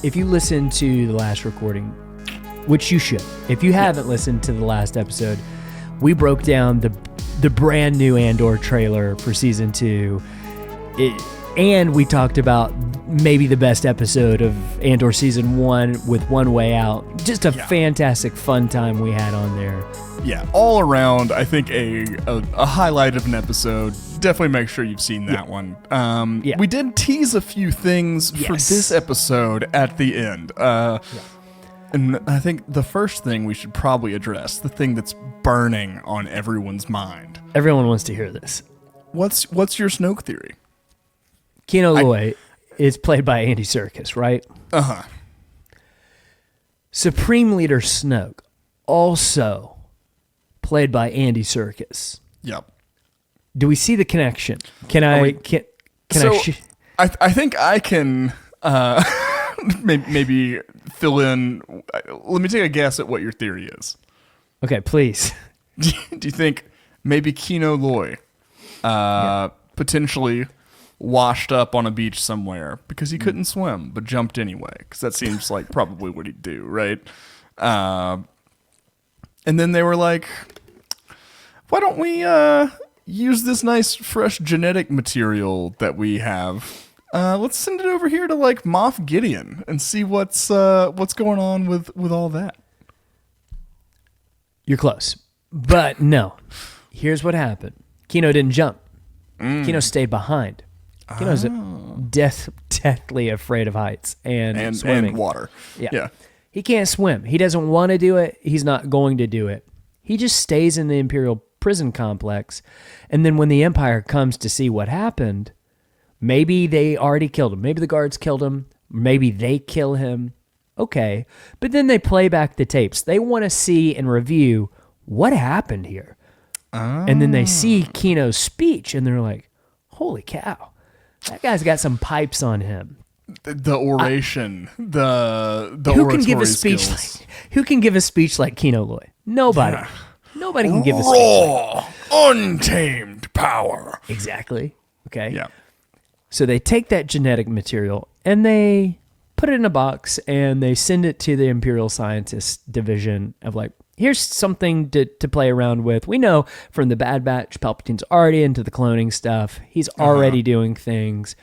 if you listen to the last recording, which you should, if you haven't listened to the last episode, we broke down the brand new Andor trailer for season 2. And we talked about maybe the best episode of Andor season 1 with One Way Out. Just a fantastic fun time we had on there. Yeah, all around, I think a highlight of an episode. Definitely make sure you've seen that one. We did tease a few things for this episode at the end. And I think the first thing we should probably address, the thing that's burning on everyone's mind. Everyone wants to hear this. What's your Snoke theory? Kino Loy is played by Andy Serkis, right? Uh-huh. Supreme Leader Snoke, also played by Andy Serkis. Yep. Do we see the connection? I think I can maybe fill in. Let me take a guess at what your theory is. Okay, please. Do you think maybe Kino Loy potentially washed up on a beach somewhere because he couldn't swim but jumped anyway? Because that seems like probably what he'd do, right? And then they were like, why don't we use this nice fresh genetic material that we have? Let's send it over here to like Moff Gideon and see what's going on with all that. You're close, but no. Here's what happened. Kino didn't jump. Kino stayed behind. Kino's deathly afraid of heights and swimming. And water. Yeah. He can't swim. He doesn't want to do it. He's not going to do it. He just stays in the Imperial prison complex. And then when the Empire comes to see what happened, maybe they already killed him. Maybe the guards killed him. Maybe they kill him. Okay. But then they play back the tapes. They want to see and review what happened here. And then they see Kino's speech and they're like, holy cow. That guy's got some pipes on him. The oration, the who can give a speech who can give a speech like Kino Loy? Nobody. Yeah. Nobody can give a speech. Raw, untamed power. Exactly. Okay. Yeah. So they take that genetic material and they put it in a box and they send it to the Imperial Scientists Division of like, here's something to play around with. We know from the Bad Batch, Palpatine's already into the cloning stuff. He's already doing things.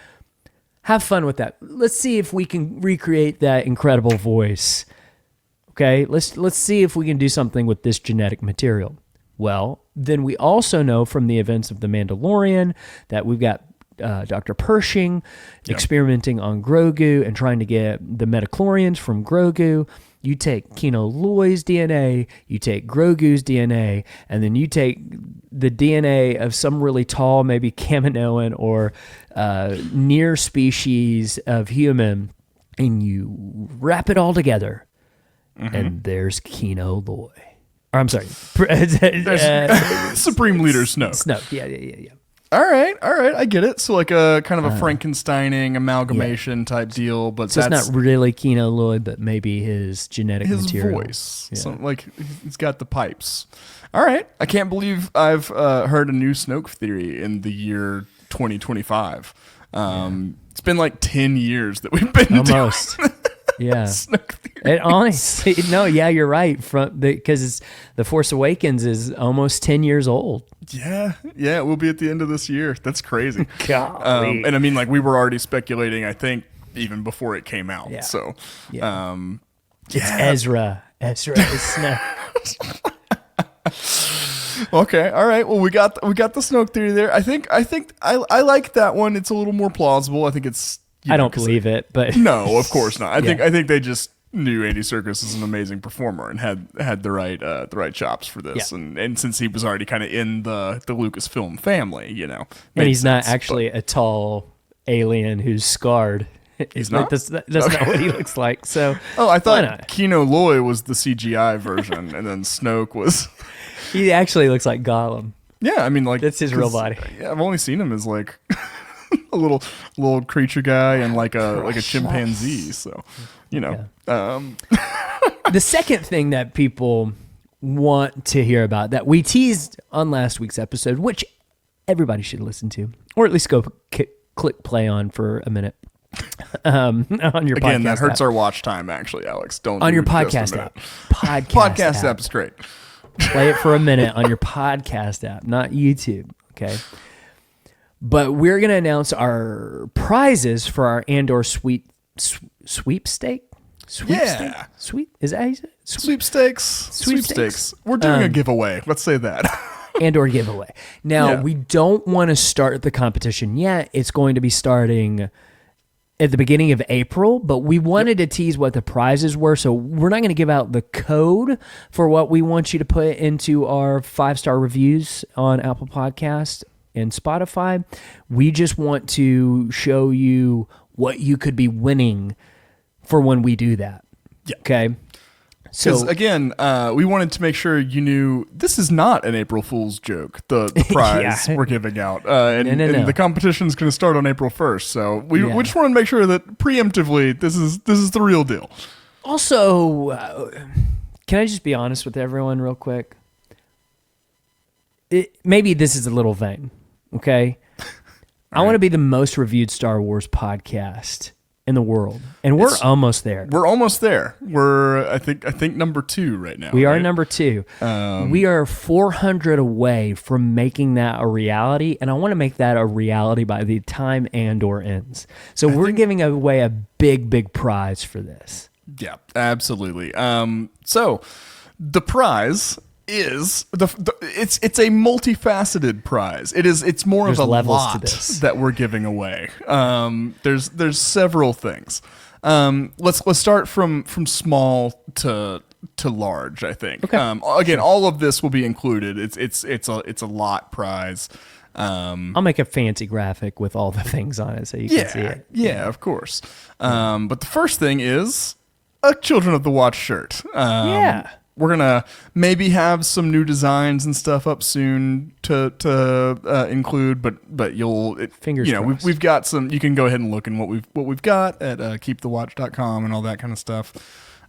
Have fun with that. Let's see if we can recreate that incredible voice. Okay, let's see if we can do something with this genetic material. Well, then we also know from the events of The Mandalorian that we've got Dr. Pershing experimenting on Grogu and trying to get the metachlorians from Grogu. You take Kino Loy's DNA, you take Grogu's DNA, and then you take the DNA of some really tall, maybe Kaminoan or near species of human, and you wrap it all together, and there's Kino Loy. Or I'm sorry, Supreme Leader Snoke. Snoke, yeah. All right, I get it. So like a kind of a Frankensteining amalgamation type deal, but so that's not really Kino Loy, but maybe his genetic material. His voice. Yeah. So like he's got the pipes. All right, I can't believe I've heard a new Snoke theory in the year 2025. It's been like 10 years that we've been almost. Yeah. It honestly, no, yeah, you're right. Because The Force Awakens is almost 10 years old. Yeah, it will be at the end of this year. That's crazy. Golly. And I mean, like we were already speculating, I think, even before it came out. Yeah. So, it's Ezra. Ezra is Snoke. Okay, all right. Well, we got the Snoke theory there. I think I like that one. It's a little more plausible. I think it's. I don't believe it, but no, of course not. I think they just knew Andy Serkis is an amazing performer and had the right chops for this, and since he was already kind of in the Lucasfilm family, and he's not actually a tall alien who's scarred. He's not. That's not what he looks like. So, I thought Kino Loy was the CGI version, and then Snoke was. He actually looks like Gollum. Yeah, I mean, like that's his real body. Yeah, I've only seen him as like. A little creature guy and like a chimpanzee, so The second thing that people want to hear about that we teased on last week's episode, which everybody should listen to, or at least go click play on for a minute, On your Again, podcast that hurts app. our watch time, actually, Alex. Don't On do your it just a podcast minute. app. Podcast app is great. Play it for a minute on your podcast app, not YouTube. Okay. But we're going to announce our prizes for our Andor sweepstake. Yeah. Is that how you say it? Sweepstakes. We're doing a giveaway. Let's say that. Andor giveaway. Now, Yeah. we don't want to start the competition yet. It's going to be starting at the beginning of April, but we wanted to tease what the prizes were, so we're not going to give out the code for what we want you to put into our 5-star reviews on Apple Podcasts and Spotify. We just want to show you what you could be winning for when we do that. Yeah. Okay? Because So again, we wanted to make sure you knew this is not an April Fool's joke. The prize Yeah. we're giving out, and No. the competition is going to start on April 1st. So we Yeah. just want to make sure that preemptively this is the real deal. also, can I just be honest with everyone real quick? Maybe this is a little vain, okay? I want to be the most reviewed Star Wars podcast in the world, and we're almost there. We're almost there. We're I think number 2 right now. We are right? number 2. We are 400 away from making that a reality, and I want to make that a reality by the time Andor ends. So we're giving away a big prize for this. Yeah, absolutely. So the prize is it's a multifaceted prize. It's more There's of a levels to lot this. that we're giving away. There's several things. Let's start from small to large, I think. Okay. Again, all of this will be included. It's a lot prize. I'll make a fancy graphic with all the things on it so you can see it. Yeah, of course. But the first thing is a Children of the Watch shirt. Yeah. We're gonna maybe have some new designs and stuff up soon to include, but you'll Fingers crossed. we've got some. You can go ahead and look in what we've got at keepthewatch.com and all that kind of stuff.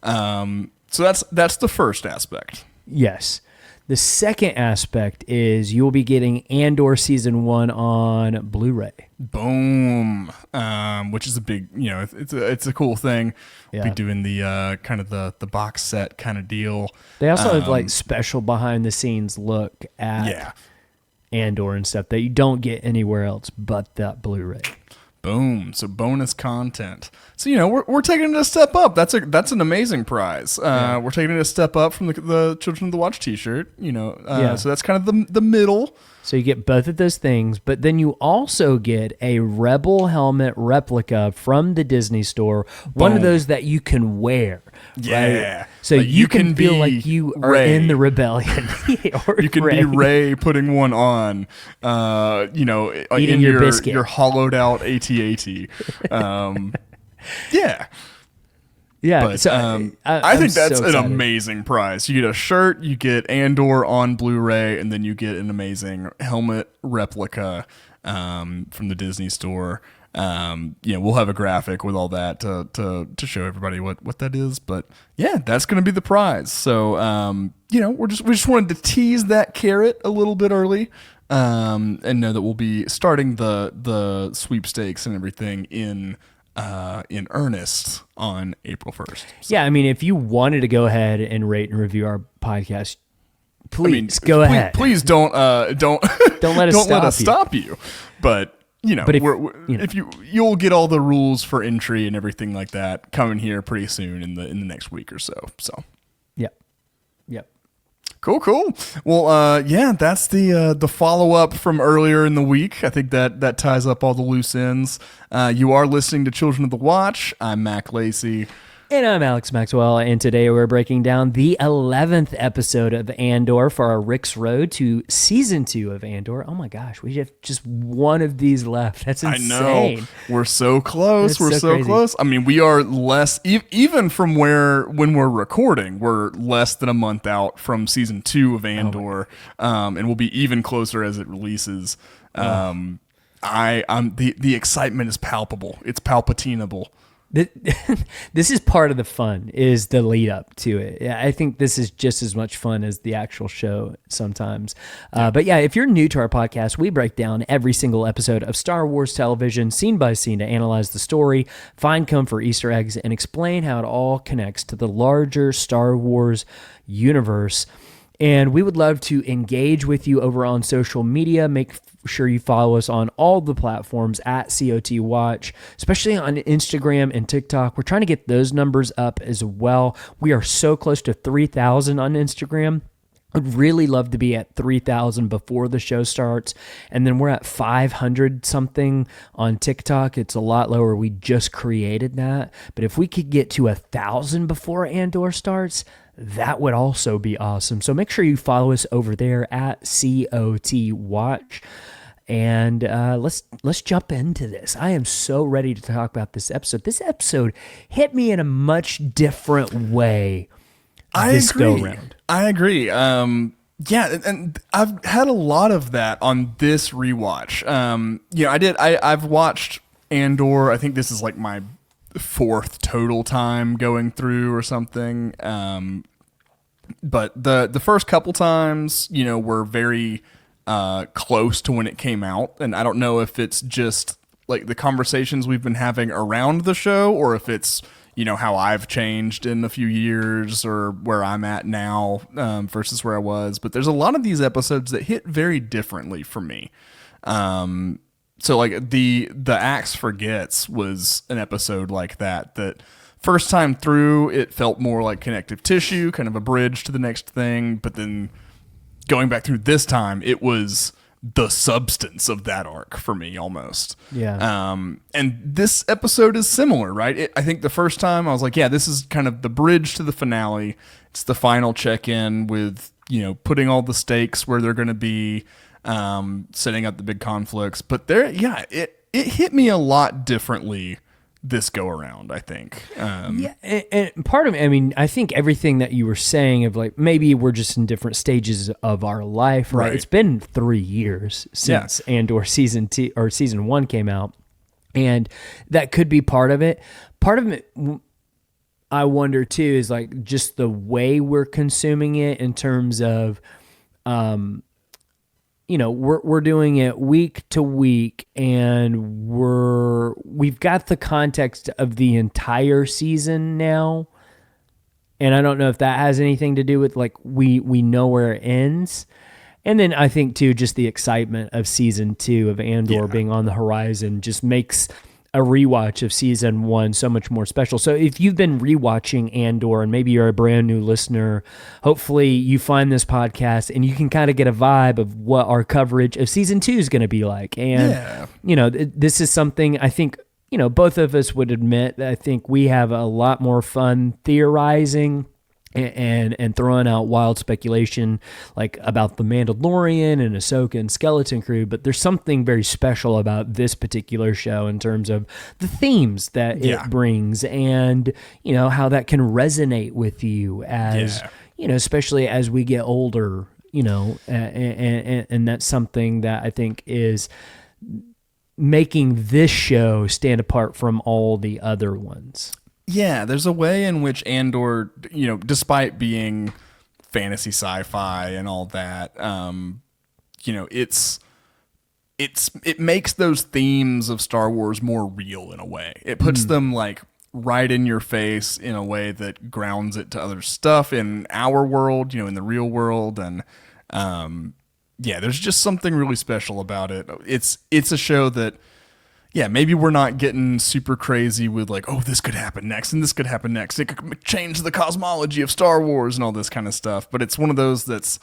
So that's the first aspect. Yes. The second aspect is you'll be getting Andor Season 1 on Blu-ray. Boom, which is a big, it's a cool thing. Yeah. We'll be doing the kind of the box set kind of deal. They also have like special behind-the-scenes look at Yeah. Andor and stuff that you don't get anywhere else but that Blu-ray. Boom. So bonus content. So we're taking it a step up. That's an amazing prize. We're taking it a step up from the Children of the Watch T-shirt. So that's kind of the middle. So you get both of those things, but then you also get a Rebel helmet replica from the Disney store, one of Boom. those that you can wear. Yeah. Right? So Like, you can feel be like you are Rey. in the rebellion. Or You can be Rey putting one on, Eating in your biscuit. your hollowed out AT-AT. Yeah. Yeah, But so I think that's so an excited. amazing prize. You get a shirt, you get Andor on Blu-ray, and then you get an amazing helmet replica from the Disney store. We'll have a graphic with all that to show everybody what that is. But yeah, that's going to be the prize. So we just wanted to tease that carrot a little bit early, and know that we'll be starting the sweepstakes and everything in earnest on April 1st. Yeah, I mean, if you wanted to go ahead and rate and review our podcast, please go ahead. Please don't Don't let us stop you. But But if- if you'll get all the rules for entry and everything like that coming here pretty soon in the next week or so. So Yep. cool. Well, that's the follow up from earlier in the week. I think that ties up all the loose ends. You are listening to Children of the Watch. I'm Mac Lacey. And I'm Alex Maxwell, and today we're breaking down the 11th episode of Andor for our Rix Road to Season 2 of Andor. Oh my gosh, we have just one of these left. That's insane. I know. We're so close. That's We're so so crazy. close. I mean, we are less, even from when we're recording, we're less than a month out from Season 2 of Andor, and we'll be even closer as it releases. The excitement is palpable. It's palpatinable. th- this is part of the fun, is the lead up to it. Yeah, I think this is just as much fun as the actual show sometimes. But yeah, if you're new to our podcast, we break down every single episode of Star Wars television scene by scene to analyze the story, find comfort Easter eggs, and explain how it all connects to the larger Star Wars universe. And we would love to engage with you over on social media. Make sure you follow us on all the platforms at COT Watch, especially on Instagram and TikTok. We're trying to get those numbers up as well. We are so close to 3,000 on Instagram. I'd really love to be at 3,000 before the show starts. And then we're at 500 something on TikTok. It's a lot lower. We just created that. But if we could get to 1,000 before Andor starts, that would also be awesome. So make sure you follow us over there at COT Watch. And let's jump into this. I am so ready to talk about this episode. This episode hit me in a much different way. I agree. Yeah, and I've had a lot of that on this rewatch. I've watched Andor. I think this is like my fourth total time going through or something. But the first couple times, were very close to when it came out, and I don't know if it's just like the conversations we've been having around the show, or if it's how I've changed in a few years or where I'm at now versus where I was. But there's a lot of these episodes that hit very differently for me. So like the Axe Forgets was an episode like that first time through, it felt more like connective tissue, kind of a bridge to the next thing. But then going back through this time, it was the substance of that arc for me almost. Yeah. And this episode is similar, right? I think the first time I was like, yeah, this is kind of the bridge to the finale. It's the final check-in with, putting all the stakes where they're going to be, setting up the big conflicts. But it hit me a lot differently this go around, I think. And part of it, I think everything that you were saying of like, maybe we're just in different stages of our life, right? It's been 3 years since Andor season 1 came out, and that could be part of it. Part of it, I wonder too, is like just the way we're consuming it in terms of, we're doing it week to week, and we've got the context of the entire season now. And I don't know if that has anything to do with like we know where it ends. And then I think too, just the excitement of season 2 of Andor being on the horizon just makes a rewatch of season 1 so much more special. So if you've been rewatching Andor and maybe you're a brand new listener, hopefully you find this podcast and you can kind of get a vibe of what our coverage of season 2 is going to be like. And, this is something I think, both of us would admit that I think we have a lot more fun theorizing and throwing out wild speculation like about the Mandalorian and Ahsoka and Skeleton Crew, but there's something very special about this particular show in terms of the themes that it brings, and how that can resonate with you as especially as we get older, and that's something that I think is making this show stand apart from all the other ones. Yeah, there's a way in which Andor, despite being fantasy sci-fi and all that, it makes those themes of Star Wars more real in a way. It puts them like right in your face in a way that grounds it to other stuff in our world, in the real world. And there's just something really special about it. It's a show that, maybe we're not getting super crazy with like, oh, this could happen next and this could happen next. It could change the cosmology of Star Wars and all this kind of stuff. But it's one of those that's,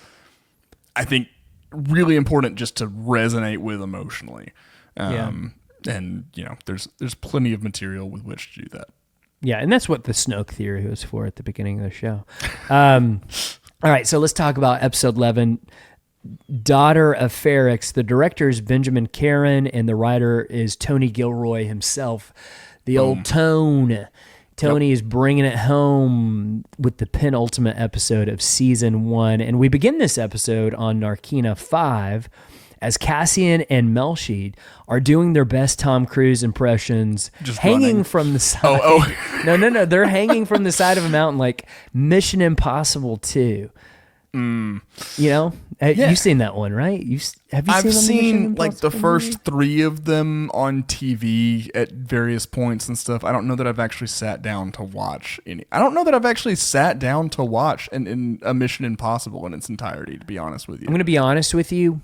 I think, really important just to resonate with emotionally. And, there's plenty of material with which to do that. Yeah, and that's what the Snoke theory was for at the beginning of the show. All right, so let's talk about episode 11. Daughter of Ferrix. The director is Benjamin Caron, and the writer is Tony Gilroy himself. The old Tony is bringing it home with the penultimate episode of season 1, and we begin this episode on Narkina 5 as Cassian and Melshi are doing their best Tom Cruise impressions, Just hanging running. from the side. No, they're hanging from the side of a mountain like Mission Impossible 2. You know, you've seen that one, right? Have you I've seen seen the like the Mission first movie? 3 of them on TV at various points and stuff. I don't know that I've actually sat down to watch any. I don't know that I've actually sat down to watch in a Mission Impossible in its entirety, to be honest with you. I'm going to be honest with you.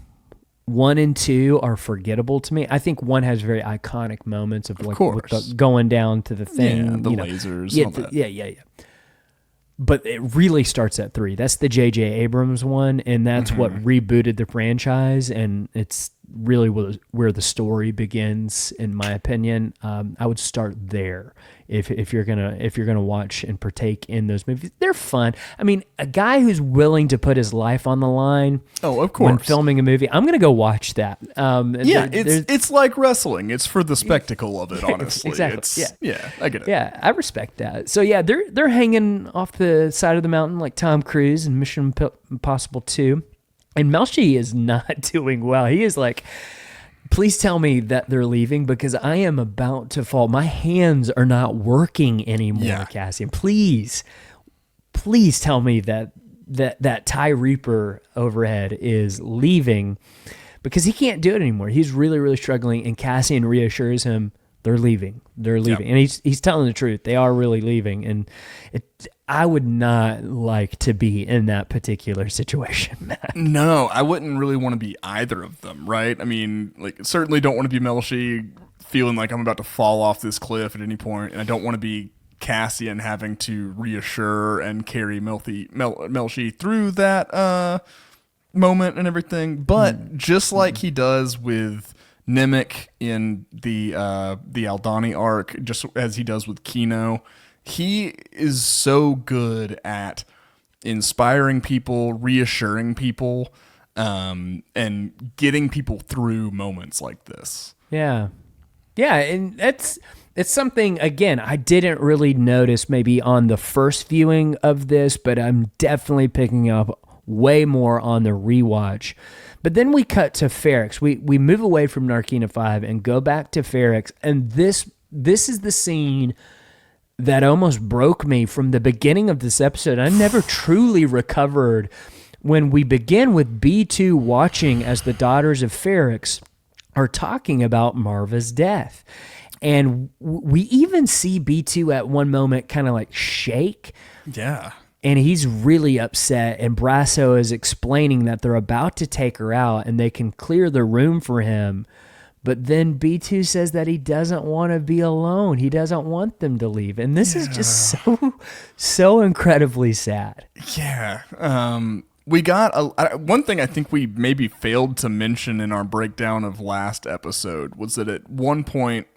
1 and 2 are forgettable to me. I think 1 has very iconic moments of like with course. the going down to the thing, Yeah, the you know. lasers, Yeah, all that. yeah. But it really starts at 3. That's the J.J. Abrams one, and that's what rebooted the franchise, and it's really where the story begins, in my opinion. I would start there if you're gonna watch and partake in those movies. They're fun. I mean, a guy who's willing to put his life on the line. Oh, of When course. filming a movie, I'm gonna go watch that. Yeah, it's like wrestling. It's for the spectacle of it, honestly. Exactly, Yeah, I get it. Yeah, I respect that. So yeah, they're hanging off the side of the mountain like Tom Cruise in Mission Impossible 2. And Melshi is not doing well. He is like, please tell me that they're leaving because I am about to fall. My hands are not working anymore, Yeah. Cassian. Please tell me that TIE Reaper overhead is leaving because he can't do it anymore. He's really, really struggling. And Cassian reassures him, they're leaving. They're leaving. And he's telling the truth. They are really leaving. And I would not like to be in that particular situation, Matt. No, I wouldn't really want to be either of them, right? I mean, like, certainly don't want to be Melshi feeling like I'm about to fall off this cliff at any point, and I don't want to be Cassian having to reassure and carry Melshi through that moment and everything. But just like he does with Nemec in the Aldani arc, just as he does with Kino, he is so good at inspiring people, reassuring people, and getting people through moments like this. Yeah. Yeah, and it's something, again, I didn't really notice maybe on the first viewing of this, but I'm definitely picking up way more on the rewatch. But then we cut to Ferrix. We move away from Narkina 5 and go back to Ferrix, and this is the scene that almost broke me from the beginning of this episode. I never truly recovered when we begin with B2 watching as the daughters of Ferrix are talking about Marva's death. And we even see B2 at one moment kind of like shake. Yeah. And he's really upset. And Brasso is explaining that they're about to take her out and they can clear the room for him. But then B2 says that he doesn't want to be alone. He doesn't want them to leave. And this is just so incredibly sad. Yeah. We got one thing I think we maybe failed to mention in our breakdown of last episode was that at one point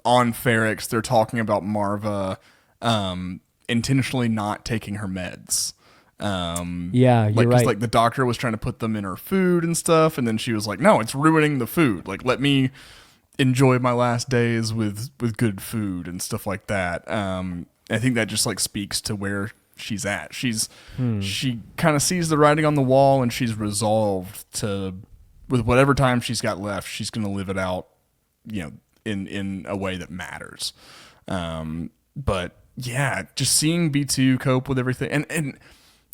on Ferrix, they're talking about Marva intentionally not taking her meds. Yeah, you're right. Like the doctor was trying to put them in her food and stuff, and then she was like, "No, it's ruining the food. Like, let me enjoy my last days with good food and stuff like that." I think that just like speaks to where she's at. She kind of sees the writing on the wall, and she's resolved to, with whatever time she's got left, she's going to live it out, in a way that matters. But yeah, just seeing B2 cope with everything and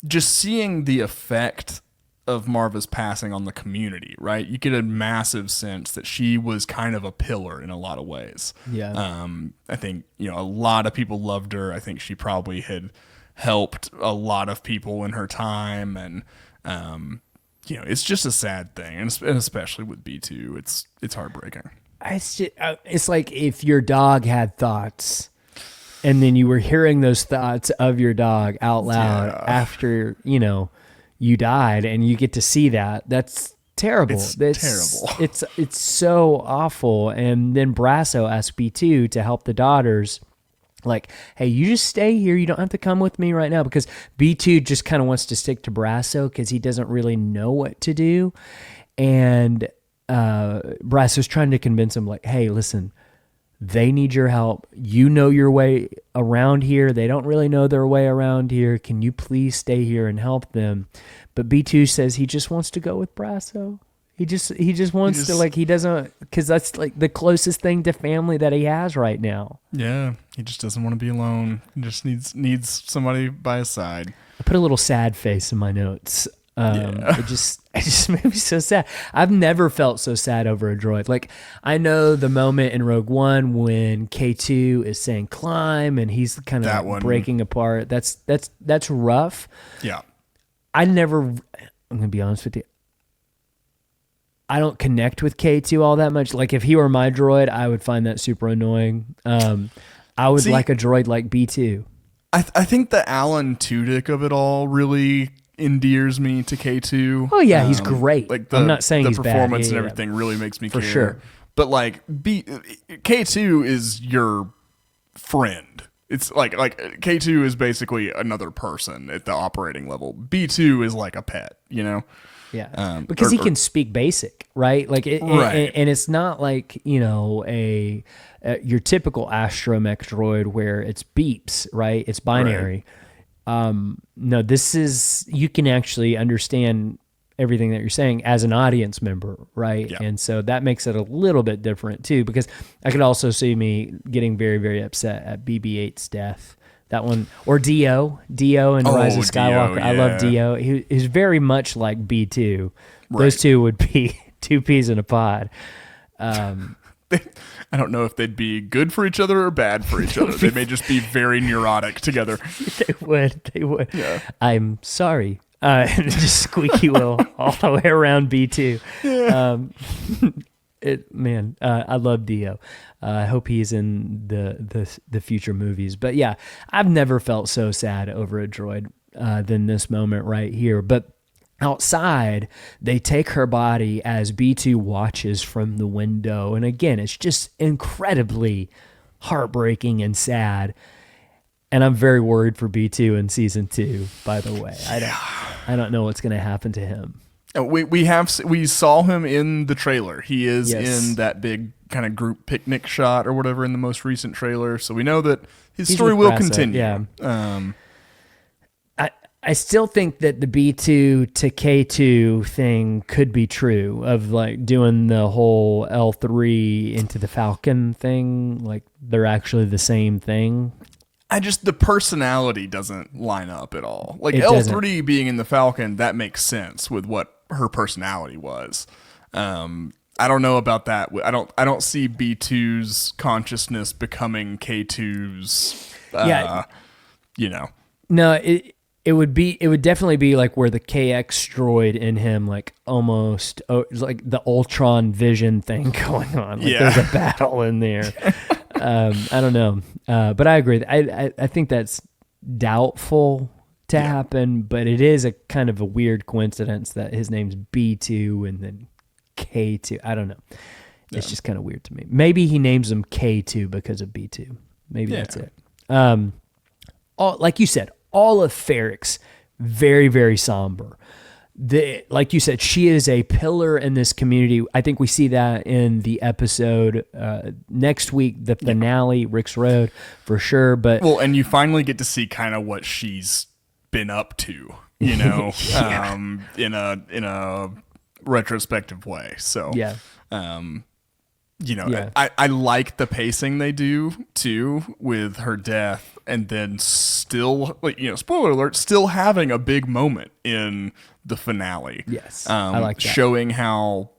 just seeing the effect of Marva's passing on the community, right? You get a massive sense that she was kind of a pillar in a lot of ways. Yeah. I think, a lot of people loved her. I think she probably had helped a lot of people in her time. And, it's just a sad thing. And especially with B2, it's heartbreaking. It's like if your dog had thoughts and then you were hearing those thoughts of your dog out loud after, you died, and you get to see that. That's terrible. It's terrible. It's so awful. And then Brasso asked B2 to help the daughters. Like, hey, you just stay here. You don't have to come with me right now, because B2 just kind of wants to stick to Brasso because he doesn't really know what to do. And Brasso's trying to convince him, like, hey, listen, they need your help. You know your way around here. They don't really know their way around here. Can you please stay here and help them? But B2 says he just wants to go with Brasso. He just wants to, like, he doesn't, because that's like the closest thing to family that he has right now. Yeah, he just doesn't want to be alone. He just needs somebody by his side. I put a little sad face in my notes. It just made me so sad. I've never felt so sad over a droid. Like, I know the moment in Rogue One when K2 is saying climb and he's kind of like breaking apart. That's rough. Yeah. I'm going to be honest with you. I don't connect with K2 all that much. Like, if he were my droid, I would find that super annoying. I would like a droid like B2. I think the Alan Tudyk of it all really endears me to K2. Oh yeah, he's great. Like I'm not saying he's bad. The performance and everything really makes me care. For sure. But like K2 is your friend. It's like K2 is basically another person at the operating level. B2 is like a pet, you know? Yeah, because he can speak basic, right? Like, right. And it's not like, you know, your typical astromech droid where it's beeps, right? It's binary. Right. No, this is, you can actually understand everything that you're saying as an audience member, right? Yeah. And so that makes it a little bit different too, because I could also see me getting very, very upset at BB-8's death. That one, or Dio and Rise of Skywalker. Dio, yeah. I love Dio. He's very much like B2. Right. Those two would be two peas in a pod. I don't know if they'd be good for each other or bad for each other. They may just be very neurotic together. They would. Yeah. I'm sorry. Just squeaky wheel all the way around B2. Yeah. I love Dio. I hope he's in the future movies. But yeah, I've never felt so sad over a droid than this moment right here. But outside, they take her body as B2 watches from the window. And again, it's just incredibly heartbreaking and sad. And I'm very worried for B2 in season 2, by the way. I don't know what's going to happen to him. We saw him in the trailer. He is in that big kind of group picnic shot or whatever in the most recent trailer. So we know that his story will continue. Yeah. I still think that the B2 to K2 thing could be true, of like doing the whole L3 into the Falcon thing. Like, they're actually the same thing. The personality doesn't line up at all. Like, It L3 doesn't. being in the Falcon, that makes sense with what her personality was. I don't know about that. I don't see B2's consciousness becoming K2's. You know. No, it would definitely be like where the KX droid in him, like almost like the Ultron Vision thing going on. Like, there's a battle in there. I don't know, but I agree. I think that's doubtful to happen, but it is a kind of a weird coincidence that his name's B2 and then K2. I don't know. It's just kind of weird to me. Maybe he names him K2 because of B2. Maybe that's it. Like you said, all of Ferrix, very, very somber. Like you said, she is a pillar in this community. I think we see that in the episode next week, the finale, Rix Road, for sure. But and you finally get to see kind of what she's been up to, you know, in a retrospective way. So I like the pacing they do too with her death, and then still, like, you know, spoiler alert, still having a big moment in the finale. Yes, I like that. Showing how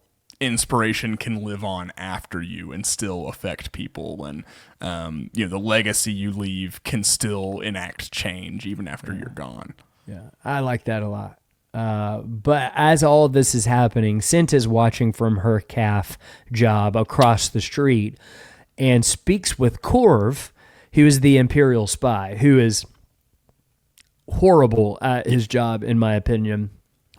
inspiration can live on after you and still affect people, and the legacy you leave can still enact change even after you're gone. Yeah, I like that a lot. But as all of this is happening, Cinta's watching from her calf job across the street and speaks with Corv, who is the Imperial spy, who is horrible at his job, in my opinion.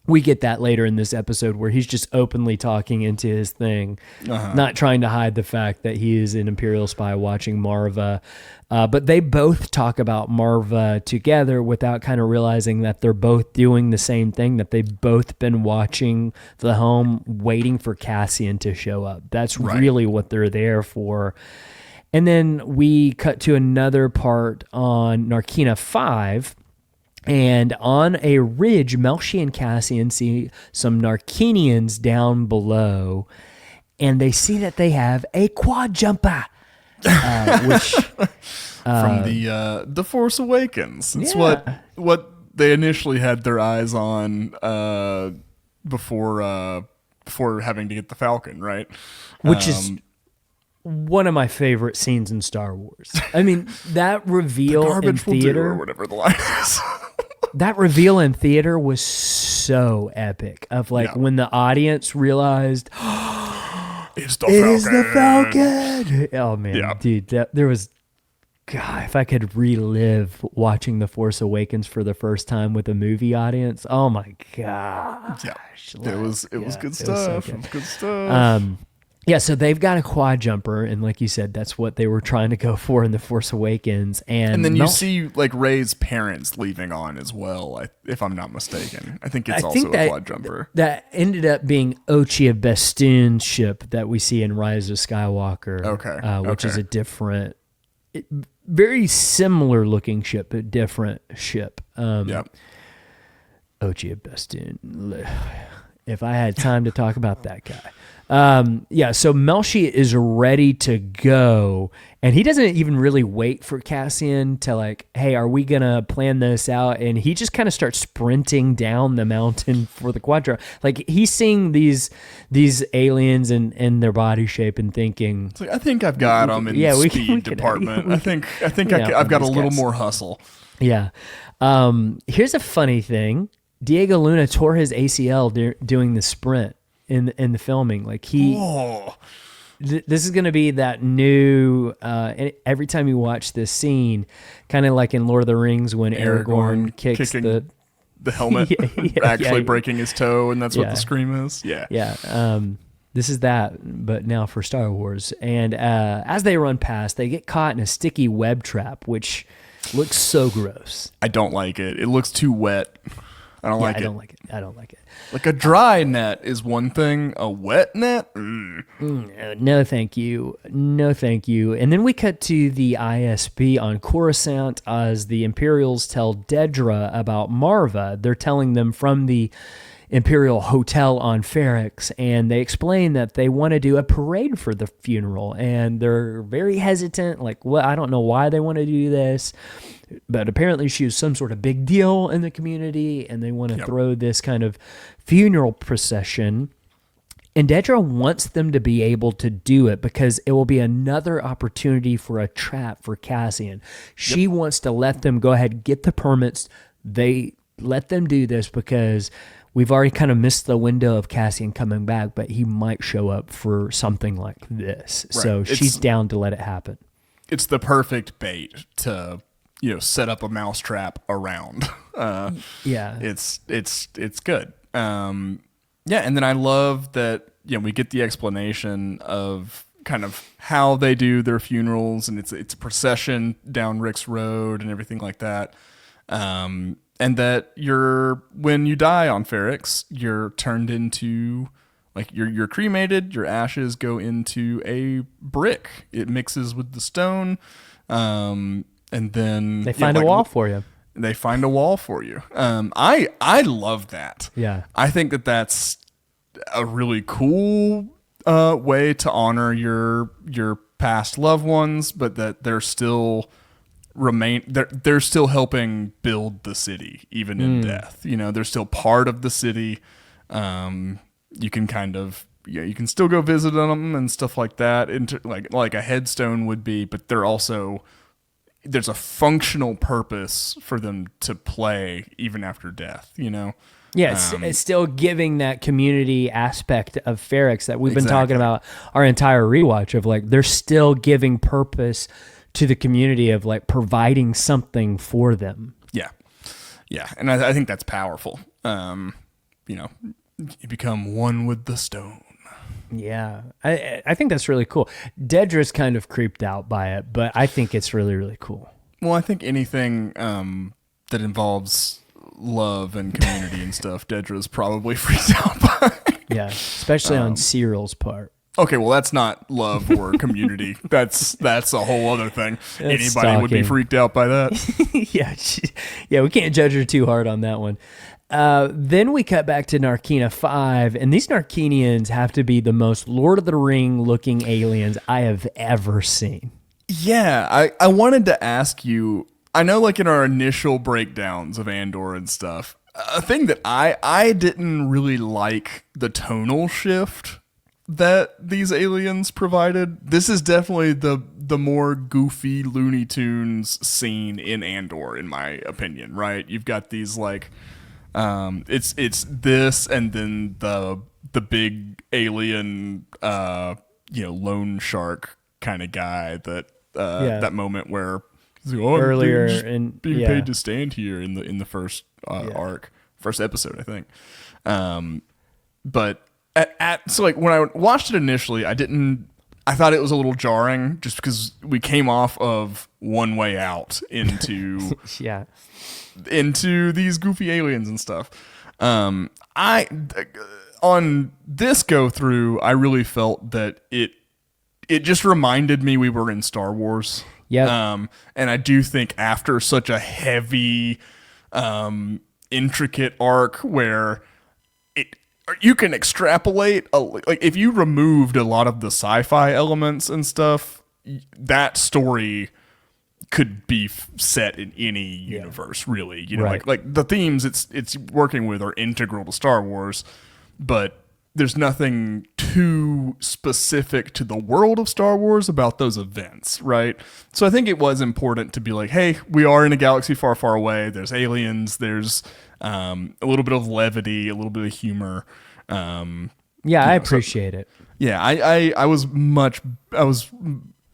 We get that later in this episode where he's just openly talking into his thing, not trying to hide the fact that he is an Imperial spy watching Marva. But they both talk about Marva together without kind of realizing that they're both doing the same thing, that they've both been watching the home, waiting for Cassian to show up. That's really what they're there for. And then we cut to another part on Narkina 5, And on a ridge, Melshi and Cassian see some Narkinians down below, and they see that they have a quad jumper, which From the Force Awakens. It's Yeah. what they initially had their eyes on before having to get the Falcon, right? which is one of my favorite scenes in Star Wars. I mean, that reveal in garbage will do, or theater, whatever the line is. that reveal in theater was so epic. Of like Yeah. when the audience realized It's the it Falcon. is the Falcon. Oh man, Yeah. dude, there was. God, if I could relive watching The Force Awakens for the first time with a movie audience, oh my gosh. Yeah. It was good it was so stuff. good. It was good stuff. Yeah, so they've got a quad jumper, and like you said, that's what they were trying to go for in The Force Awakens. And And then you see like Rey's parents leaving on as well, if I'm not mistaken. I think it's also a quad jumper. That ended up being Ochia Bestoon's ship that we see in Rise of Skywalker. Okay, Which is okay. a different, very similar looking ship, but different ship. Yeah. Ochia Bestoon. If I had time to talk about that guy. So Melshi is ready to go, and he doesn't even really wait for Cassian to like, hey, are we going to plan this out? And he just kind of starts sprinting down the mountain for the quadra. Like he's seeing these aliens and their body shape and thinking, It's like, I think I've got them in yeah, the we speed can- department. we I think can I've got a these little guys. more hustle. yeah. Here's a funny thing. Diego Luna tore his ACL doing the sprint in the filming. Like Oh, this is going to be that new, and every time you watch this scene, kind of like in Lord of the Rings when Aragorn kicks kicking the helmet, Yeah. breaking his toe, and that's what Yeah. the scream is. Yeah. Yeah. This is that, but now for Star Wars. And as they run past, they get caught in a sticky web trap, which looks so gross. I don't like it. It looks too wet. I don't like I it. don't like it. I don't like it. Like a dry net is one thing. A wet net? No, thank you. No, thank you. And then we cut to the ISB on Coruscant as the Imperials tell Dedra about Marva. They're telling them from the Imperial Hotel on Ferrix, and they explain that they want to do a parade for the funeral, and they're very hesitant. Like, well, I don't know why they want to do this, but apparently she was some sort of big deal in the community, and they want to throw this kind of funeral procession. And Dedra wants them to be able to do it because it will be another opportunity for a trap for Cassian. She wants to let them go ahead and get the permits. They let them do this because we've already kind of missed the window of Cassian coming back, but he might show up for something like this. Right. So It's- she's down to let it happen. It's the perfect bait to, set up a mousetrap around. Yeah. It's good. And then I love that we get the explanation of kind of how they do their funerals, and it's a procession down Rix Road and everything like that. And that when you die on Ferrix, you're turned into like you're cremated. Your ashes go into a brick. It mixes with the stone, and then They find a wall for you. They find a wall for you. I love that. Yeah. I think that's a really cool way to honor your past loved ones, but that they're still they're still helping build the city even in death. They're still part of the city. You can kind of you can still go visit them and stuff like that, like a headstone would be, but there's a functional purpose for them to play even after death, Yeah, it's still giving that community aspect of Ferrix that we've been talking about our entire rewatch of like they're still giving purpose to the community of like providing something for them. Yeah, and I think that's powerful. You become one with the stone. Yeah, I think that's really cool. Dedra's kind of creeped out by it, but I think it's really, really cool. Well, I think anything that involves love and community and stuff, Dedra's probably freaked out by. Yeah, especially on Syril's part. Okay, well, that's not love or community. That's a whole other thing. Anybody would be stalking. freaked out by that. Yeah, we can't judge her too hard on that one. Then we cut back to Narkina 5, and these Narkinians have to be the most Lord of the Ring looking aliens I have ever seen. Yeah, I wanted to ask you, I know like in our initial breakdowns of Andor and stuff, a thing that I didn't really like the tonal shift that these aliens provided. This is definitely the more goofy Looney Tunes scene in Andor, in my opinion, right? You've got these like it's this and then the big alien loan shark kind of guy that that moment where he's like, Earlier being paid to stand here in the first first episode, I think. But so like when I watched it initially, I thought it was a little jarring just because we came off of One Way Out into into these goofy aliens and stuff. On this go through, I really felt that it just reminded me we were in Star Wars. Yeah. And I do think after such a heavy, intricate arc where you can extrapolate, like if you removed a lot of the sci-fi elements and stuff, that story could be set in any universe, really. You know, Right. like the themes it's working with are integral to Star Wars, but there's nothing too specific to the world of Star Wars about those events, right? So I think it was important to be like, hey, we are in a galaxy far, far away. There's aliens. There's a little bit of levity, a little bit of humor. I appreciate it. Yeah, I was much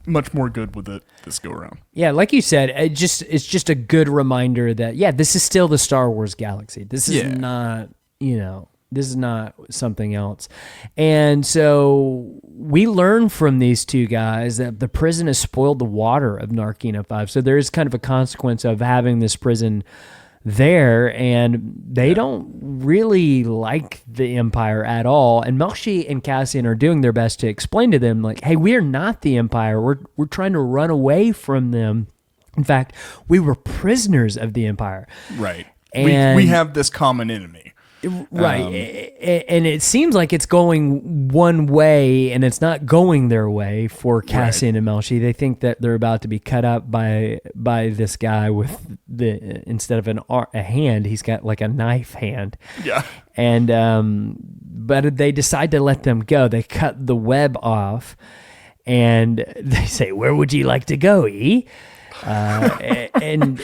more good with it this go around. Yeah, like you said, it's just a good reminder that this is still the Star Wars galaxy. This is not, this is not something else. And so we learn from these two guys that the prison has spoiled the water of Narkina 5. So there is kind of a consequence of having this prison there, and they don't really like the Empire at all. And Melshi and Cassian are doing their best to explain to them, like, hey, we are not the Empire. We're trying to run away from them. In fact, we were prisoners of the Empire. Right. And we have this common enemy. Right. And it seems like it's going one way, and it's not going their way for Cassian and Melshi. They think that they're about to be cut up by this guy with instead of a hand, he's got like a knife hand. Yeah. And but they decide to let them go. They cut the web off, and they say, "Where would you like to go, E?" And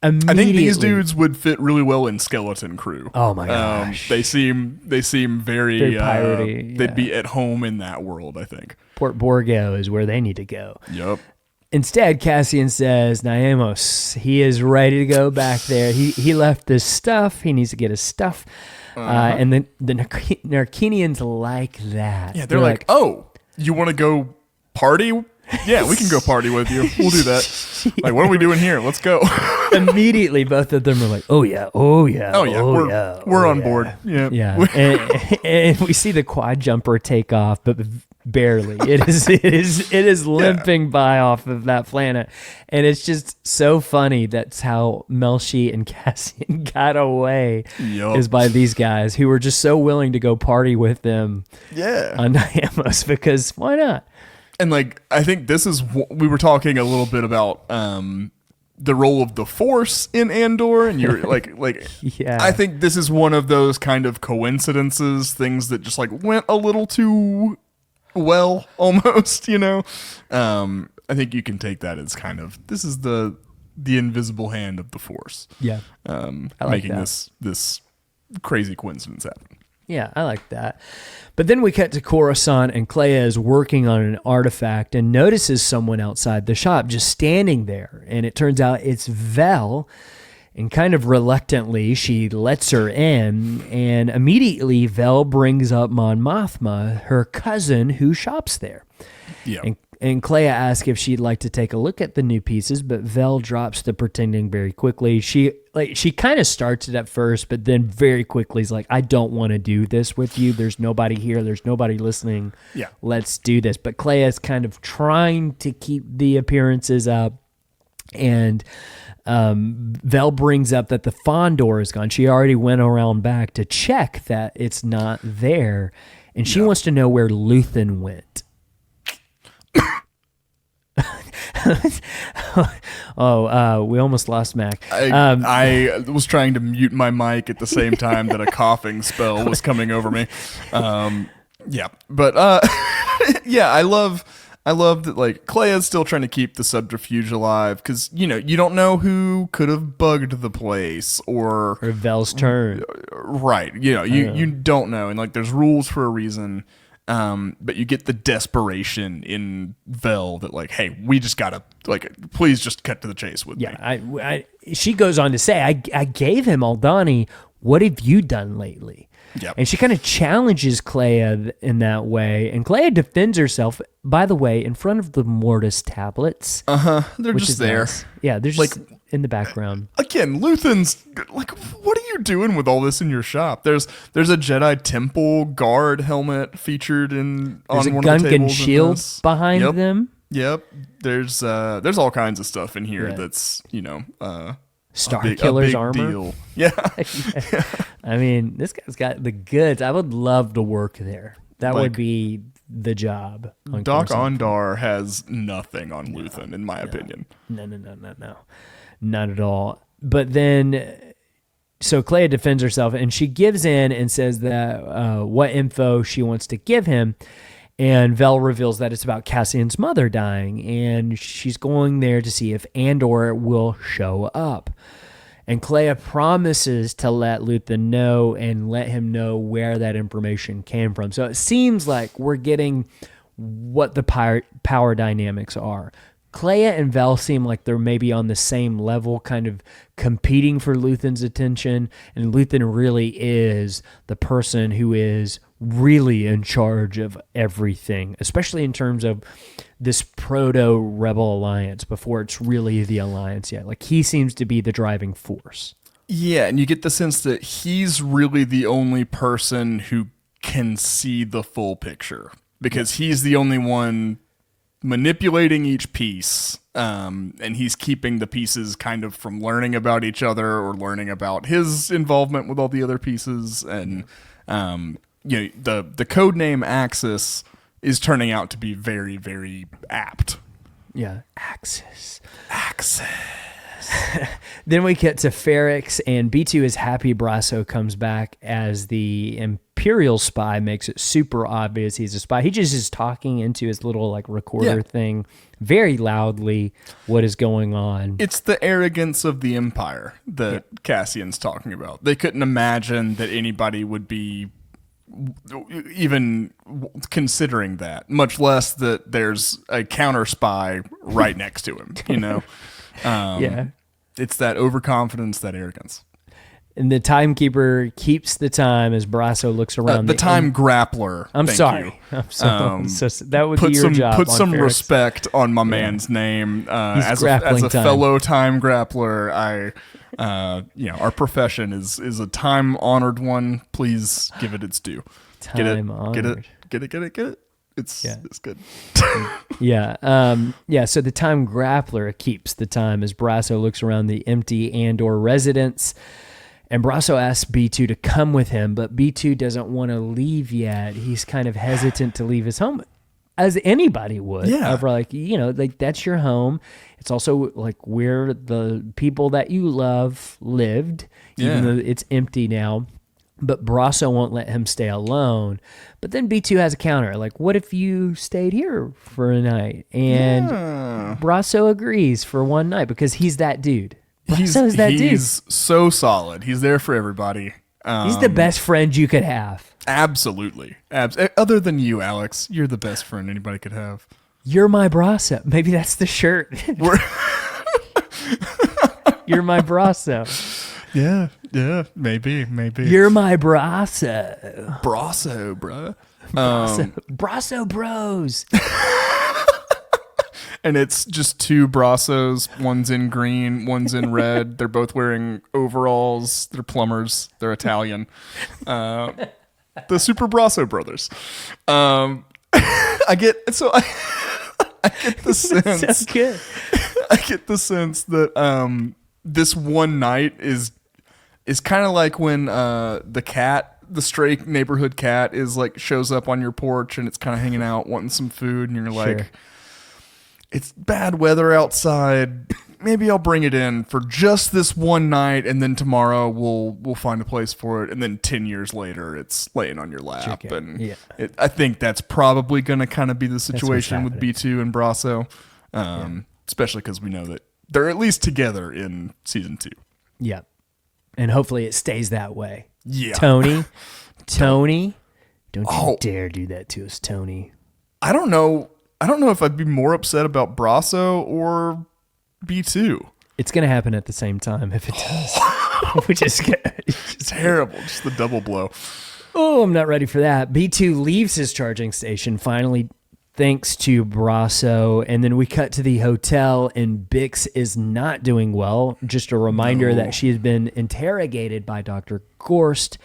I think these dudes would fit really well in Skeleton Crew. Oh my gosh. They seem very piratey. They'd be at home in that world, I think. Port Borgo is where they need to go. Yep. Instead, Cassian says, Niamos, he is ready to go back there. He left his stuff. He needs to get his stuff. And then the Narkinians like that. Yeah, they're like, oh, you want to go party? Yeah, we can go party with you. We'll do that. Like, what are we doing here? Let's go. Immediately, both of them are like, oh yeah. We're on board. Yeah. Yeah. and we see the quad jumper take off, but barely. It is limping by off of that planet. And it's just so funny. That's how Melshi and Cassian got away, is by these guys who were just so willing to go party with them on Niamos, because why not? And like, I think this is, we were talking a little bit about the role of the Force in Andor, and you're like, I think this is one of those kind of coincidences, things that just like went a little too well, almost, I think you can take that as kind of, this is the invisible hand of the Force. Yeah. I like making this crazy coincidence happen. Yeah, I like that. But then we cut to Coruscant, and Clea is working on an artifact and notices someone outside the shop just standing there. And it turns out it's Vel. And kind of reluctantly, she lets her in. And immediately, Vel brings up Mon Mothma, her cousin who shops there. Yeah. And Clea asks if she'd like to take a look at the new pieces, but Vel drops the pretending very quickly. She kind of starts it at first, but then very quickly is like, I don't want to do this with you. There's nobody here. There's nobody listening. Yeah. Let's do this. But Clea is kind of trying to keep the appearances up. And Vel brings up that the Fondor is gone. She already went around back to check that it's not there. And she wants to know where Luthan went. We almost lost Mac. I was trying to mute my mic at the same time that a coughing spell was coming over me. But I love that, like, Clea's still trying to keep the subterfuge alive because, you don't know who could have bugged the place or Vel's turn. Right. You don't know. And, like, there's rules for a reason. But you get the desperation in Vel that, like, hey, we just gotta, like, please just cut to the chase with me. She goes on to say, I gave him Aldani. What have you done lately? Yep. And she kind of challenges Clea in that way. And Clea defends herself, by the way, in front of the Mortis tablets. They're just there. Nice. Yeah, they're just in the background. Again, Luthan's like, what are you doing with all this in your shop? There's a Jedi Temple guard helmet featured on one of the tables. There's a gun and shield behind them. Yep. There's all kinds of stuff in here that's, Star Killer's armor. Deal. Yeah. I mean, this guy's got the goods. I would love to work there. That would be the job. Doc Ondar has nothing on Luthan, in my opinion. No. Not at all. But then, so Clea defends herself, and she gives in and says that what info she wants to give him. And Vel reveals that it's about Cassian's mother dying, and she's going there to see if Andor will show up. And Clea promises to let Luthan know and let him know where that information came from. So it seems like we're getting what the power dynamics are. Clea and Vel seem like they're maybe on the same level, kind of competing for Luthan's attention. And Luthan really is the person who is really in charge of everything, especially in terms of this proto-rebel alliance before it's really the alliance yet. Like, he seems to be the driving force. Yeah, and you get the sense that he's really the only person who can see the full picture because he's the only one manipulating each piece, and he's keeping the pieces kind of from learning about each other or learning about his involvement with all the other pieces. And the code name Axis is turning out to be very, very apt. Yeah, Axis. Then we get to Ferrix, and B2 is happy Brasso comes back as the Imperial spy. Makes it super obvious he's a spy. He just is talking into his little recorder thing very loudly what is going on. It's the arrogance of the Empire that Cassian's talking about. They couldn't imagine that anybody would be even considering that, much less that there's a counter spy right next to him, It's that overconfidence, that arrogance. And the timekeeper keeps the time as Brasso looks around. The time grappler. I'm sorry. So that would be your job. Put some Ferrix. Respect on my man's name. As a fellow time grappler, our profession is a time honored one. Please give it its due. Time honored. Get it. It's good. So the time grappler keeps the time as Brasso looks around the empty Andor residence. And Brasso asks B2 to come with him, but B2 doesn't want to leave yet. He's kind of hesitant to leave his home, as anybody would. Yeah. Of that's your home. It's also where the people that you love lived, even though it's empty now. But Brasso won't let him stay alone. But then B2 has a counter. What if you stayed here for a night? And Brasso agrees for one night because he's that dude. He's so solid. He's there for everybody. He's the best friend you could have. Absolutely. Other than you, Alex, you're the best friend anybody could have. You're my Brasso. Maybe that's the shirt. You're my Brasso. Yeah, maybe. You're my Brasso. Brasso, bro. Brasso Bros. and it's just two Brassos. One's in green, one's in red. They're both wearing overalls. They're plumbers. They're Italian. The Super Brasso brothers. I get the sense. So good. I get the sense that this one night is kind of like when the stray neighborhood cat is like shows up on your porch and it's kind of hanging out wanting some food, and you're like, Sure. it's bad weather outside. Maybe I'll bring it in for just this one night, and then tomorrow we'll find a place for it. And then 10 years later, it's laying on your lap. Chicken. And Yeah. I think that's probably going to kind of be the situation with happening. B2 and Brasso, especially because we know that they're at least together in season 2. Yeah. And hopefully it stays that way. Yeah. Tony, don't you Oh. dare do that to us, Tony. I don't know if I'd be more upset about Brasso or B2. It's going to happen at the same time if it does. Which is good. It's terrible. Just the double blow. Oh, I'm not ready for that. B2 leaves his charging station, finally, thanks to Brasso. And then we cut to the hotel, and Bix is not doing well. Just a reminder that she has been interrogated by Dr. Gorst,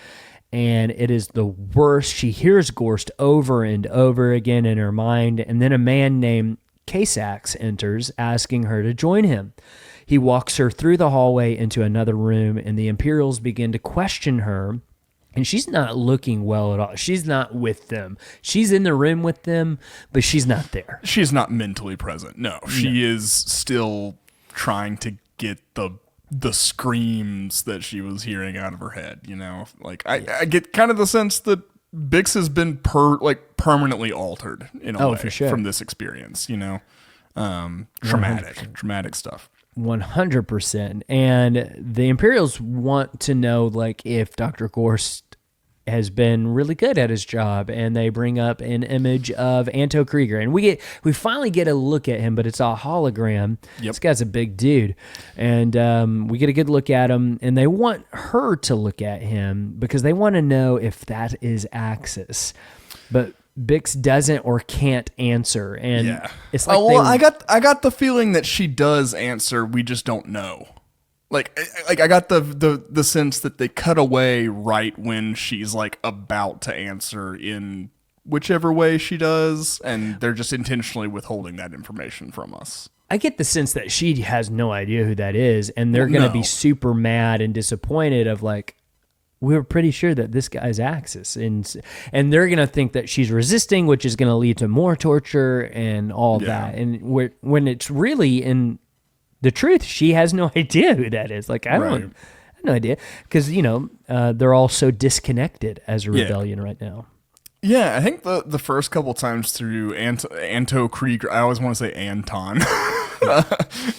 and it is the worst. She hears Gorst over and over again in her mind, and then a man named Casax enters, asking her to join him. He walks her through the hallway into another room, and the Imperials begin to question her. And she's not looking well at all. She's not with them. She's in the room with them, but she's not there. She's not mentally present. No, she is still trying to get the screams that she was hearing out of her head. You know, like I get kind of the sense that Bix has been permanently altered in a way for sure. from this experience. You know, traumatic stuff. 100%. And the Imperials want to know, like, if Dr. Gorst has been really good at his job, and they bring up an image of Anto Krieger, and we finally get a look at him, but it's a hologram. Yep. This guy's a big dude, and we get a good look at him, and they want her to look at him because they want to know if that is Axis, but Bix doesn't or can't answer, and it's like I got the feeling that she does answer. We just don't know. Like I got the sense that they cut away right when she's like about to answer in whichever way she does, and they're just intentionally withholding that information from us. I get the sense that she has no idea who that is, and they're going to be super mad and disappointed of like, we were pretty sure that this guy's Axis, and they're going to think that she's resisting, which is going to lead to more torture and all that. And when it's really in the truth, she has no idea who that is. Like, I have no idea, because they're all so disconnected as a rebellion right now. Yeah, I think the first couple times through Anto Krieger, I always want to say Anton,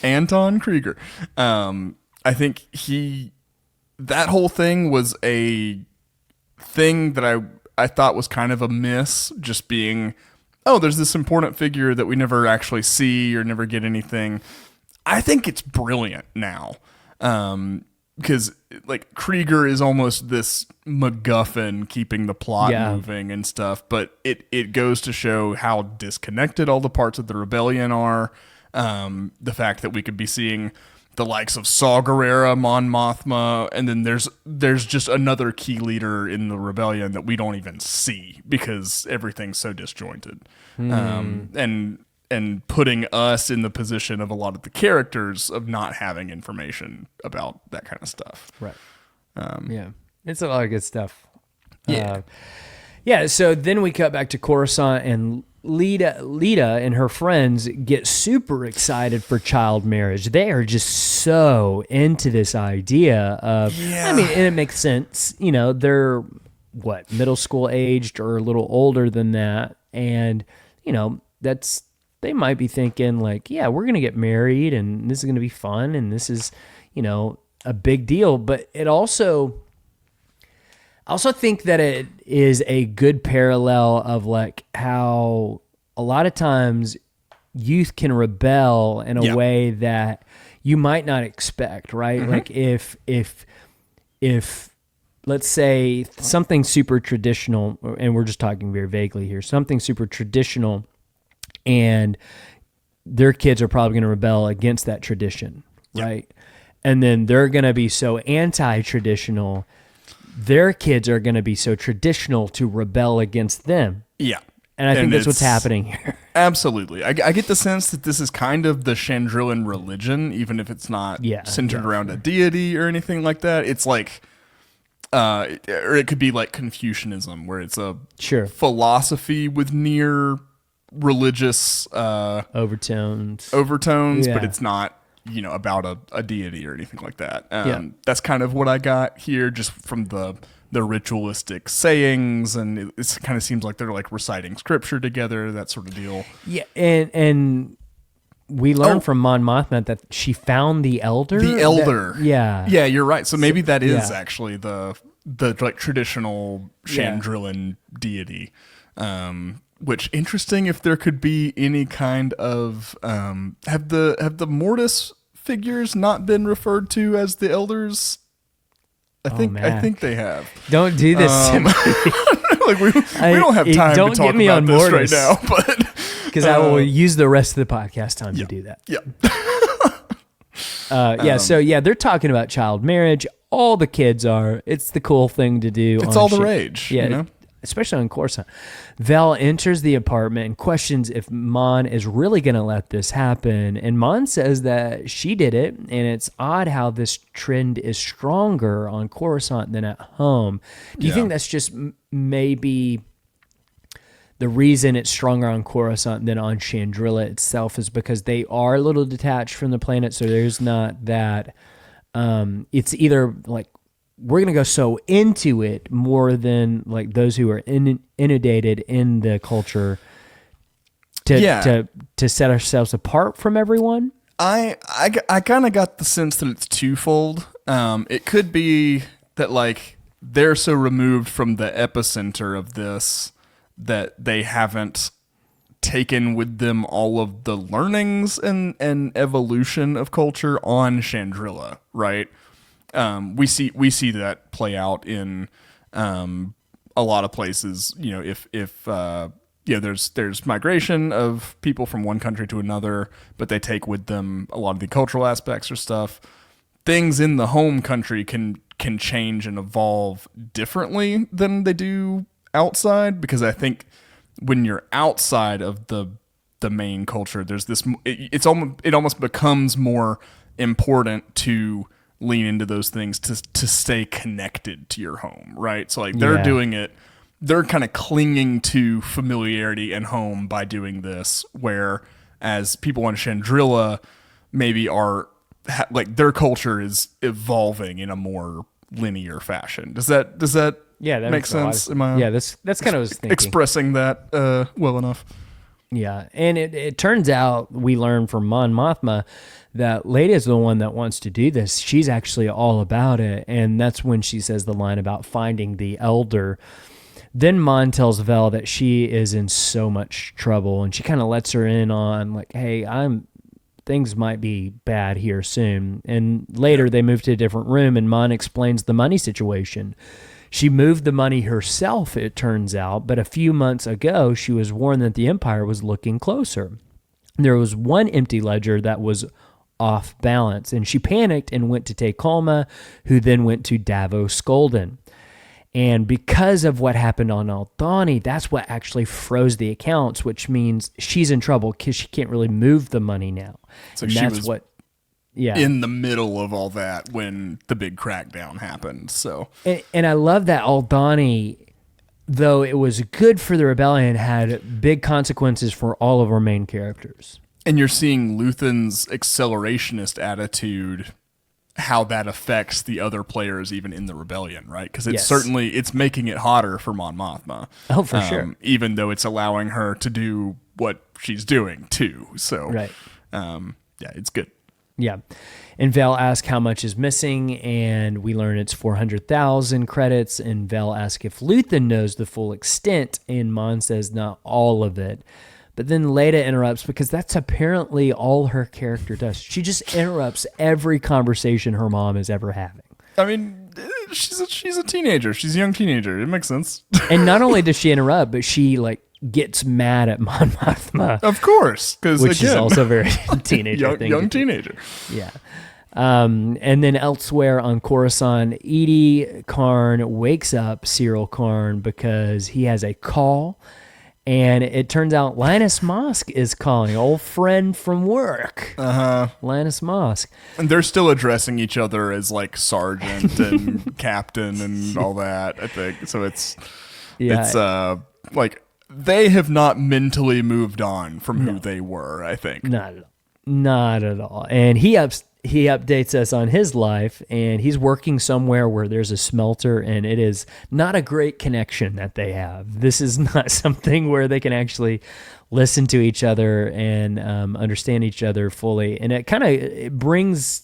Anton Krieger. I think that whole thing was a thing that I thought was kind of a miss, just being, oh, there's this important figure that we never actually see or never get anything. I think it's brilliant now, because like Krieger is almost this MacGuffin keeping the plot moving and stuff, but it goes to show how disconnected all the parts of the rebellion are. The fact that we could be seeing the likes of Saw Gerrera, Mon Mothma, and then there's just another key leader in the rebellion that we don't even see because everything's so disjointed. And putting us in the position of a lot of the characters of not having information about that kind of stuff. Right. It's a lot of good stuff. So then we cut back to Coruscant, and Lita and her friends get super excited for child marriage. They are just so into this idea of, I mean, and it makes sense. They're middle school aged or a little older than that. And, they might be thinking like, yeah, we're going to get married and this is going to be fun. And this is, a big deal. But I also think that it is a good parallel of like how a lot of times youth can rebel in a way that you might not expect, right? Mm-hmm. Like if let's say something super traditional, and we're just talking very vaguely here, something super traditional, and their kids are probably going to rebel against that tradition, right? And then they're going to be so anti-traditional, their kids are going to be so traditional to rebel against them. Yeah. And I think that's what's happening here. Absolutely. I get the sense that this is kind of the Chandrilan religion, even if it's not centered around a deity or anything like that. It's like, or it could be like Confucianism, where it's a philosophy with near religious overtones, but it's not, about a deity or anything like that. That's kind of what I got here, just from the ritualistic sayings, and it kind of seems like they're like reciting scripture together, that sort of deal. Yeah, and we learned from Mon Mothma that she found the elder. Yeah, you're right. So maybe that is actually the like traditional Chandrilan deity. Which interesting if there could be any kind of have the Mortis figures not been referred to as the elders? I think they have. Don't do this to me. Like we don't have time to talk about this right now, but because I will use the rest of the podcast time to do that. Yeah. So they're talking about child marriage. All the kids are. It's the cool thing to do. It's all the rage. Yeah. Especially on Coruscant. Vel enters the apartment and questions if Mon is really going to let this happen. And Mon says that she did it, and it's odd how this trend is stronger on Coruscant than at home. Do you think that's just maybe the reason it's stronger on Coruscant than on Chandrila itself is because they are a little detached from the planet, so there's not that... it's either like we're going to go so into it more than like those who are inundated in the culture to set ourselves apart from everyone. I kind of got the sense that it's twofold. It could be that like they're so removed from the epicenter of this that they haven't taken with them all of the learnings and evolution of culture on Chandrila, right? We see that play out in a lot of places. If there's migration of people from one country to another, but they take with them a lot of the cultural aspects or stuff. Things in the home country can change and evolve differently than they do outside, because I think when you're outside of the main culture, there's this. It almost becomes more important to lean into those things to stay connected to your home, right? So like they're doing it, they're kind of clinging to familiarity and home by doing this, whereas people on Chandrila maybe are like their culture is evolving in a more linear fashion. Does that make sense? Am I that's kind of what I was thinking. Expressing that well enough. Yeah, and it turns out we learned from Mon Mothma that Leda is the one that wants to do this. She's actually all about it, and that's when she says the line about finding the elder. Then Mon tells Vel that she is in so much trouble, and she kind of lets her in on like, hey, things might be bad here soon. And later they move to a different room, and Mon explains the money situation. She moved the money herself, it turns out, but a few months ago, she was warned that the Empire was looking closer. There was one empty ledger that was off balance, and she panicked and went to take Kalma, who then went to Davos Golden. And because of what happened on Aldhani, that's what actually froze the accounts, which means she's in trouble because she can't really move the money now. So and that's in the middle of all that when the big crackdown happened. So and I love that Aldhani, though it was good for the rebellion, had big consequences for all of our main characters. And you're seeing Luthan's accelerationist attitude, how that affects the other players even in the rebellion, right? Because it's making it hotter for Mon Mothma. Oh, for sure. Even though it's allowing her to do what she's doing too. So right. It's good. Yeah. And Vel asks how much is missing, and we learn it's 400,000 credits, and Vel asks if Luthan knows the full extent, and Mon says not all of it. But then Leda interrupts because that's apparently all her character does. She just interrupts every conversation her mom is ever having. I mean, she's a teenager. She's a young teenager. It makes sense. And not only does she interrupt, but she like gets mad at Mon Mothma, Of course, because which is also very teenager thing. young teenager. Yeah. And then elsewhere on Coruscant, Edie Karn wakes up Syril Karn because he has a call, and it turns out Linus Mosk is calling, old friend from work. Linus Mosk. And they're still addressing each other as like sergeant and captain and all that, I think. So it's like they have not mentally moved on from who they were, I think. Not at all. And he updates us on his life, and he's working somewhere where there's a smelter, and it is not a great connection that they have. This is not something where they can actually listen to each other and understand each other fully. And it brings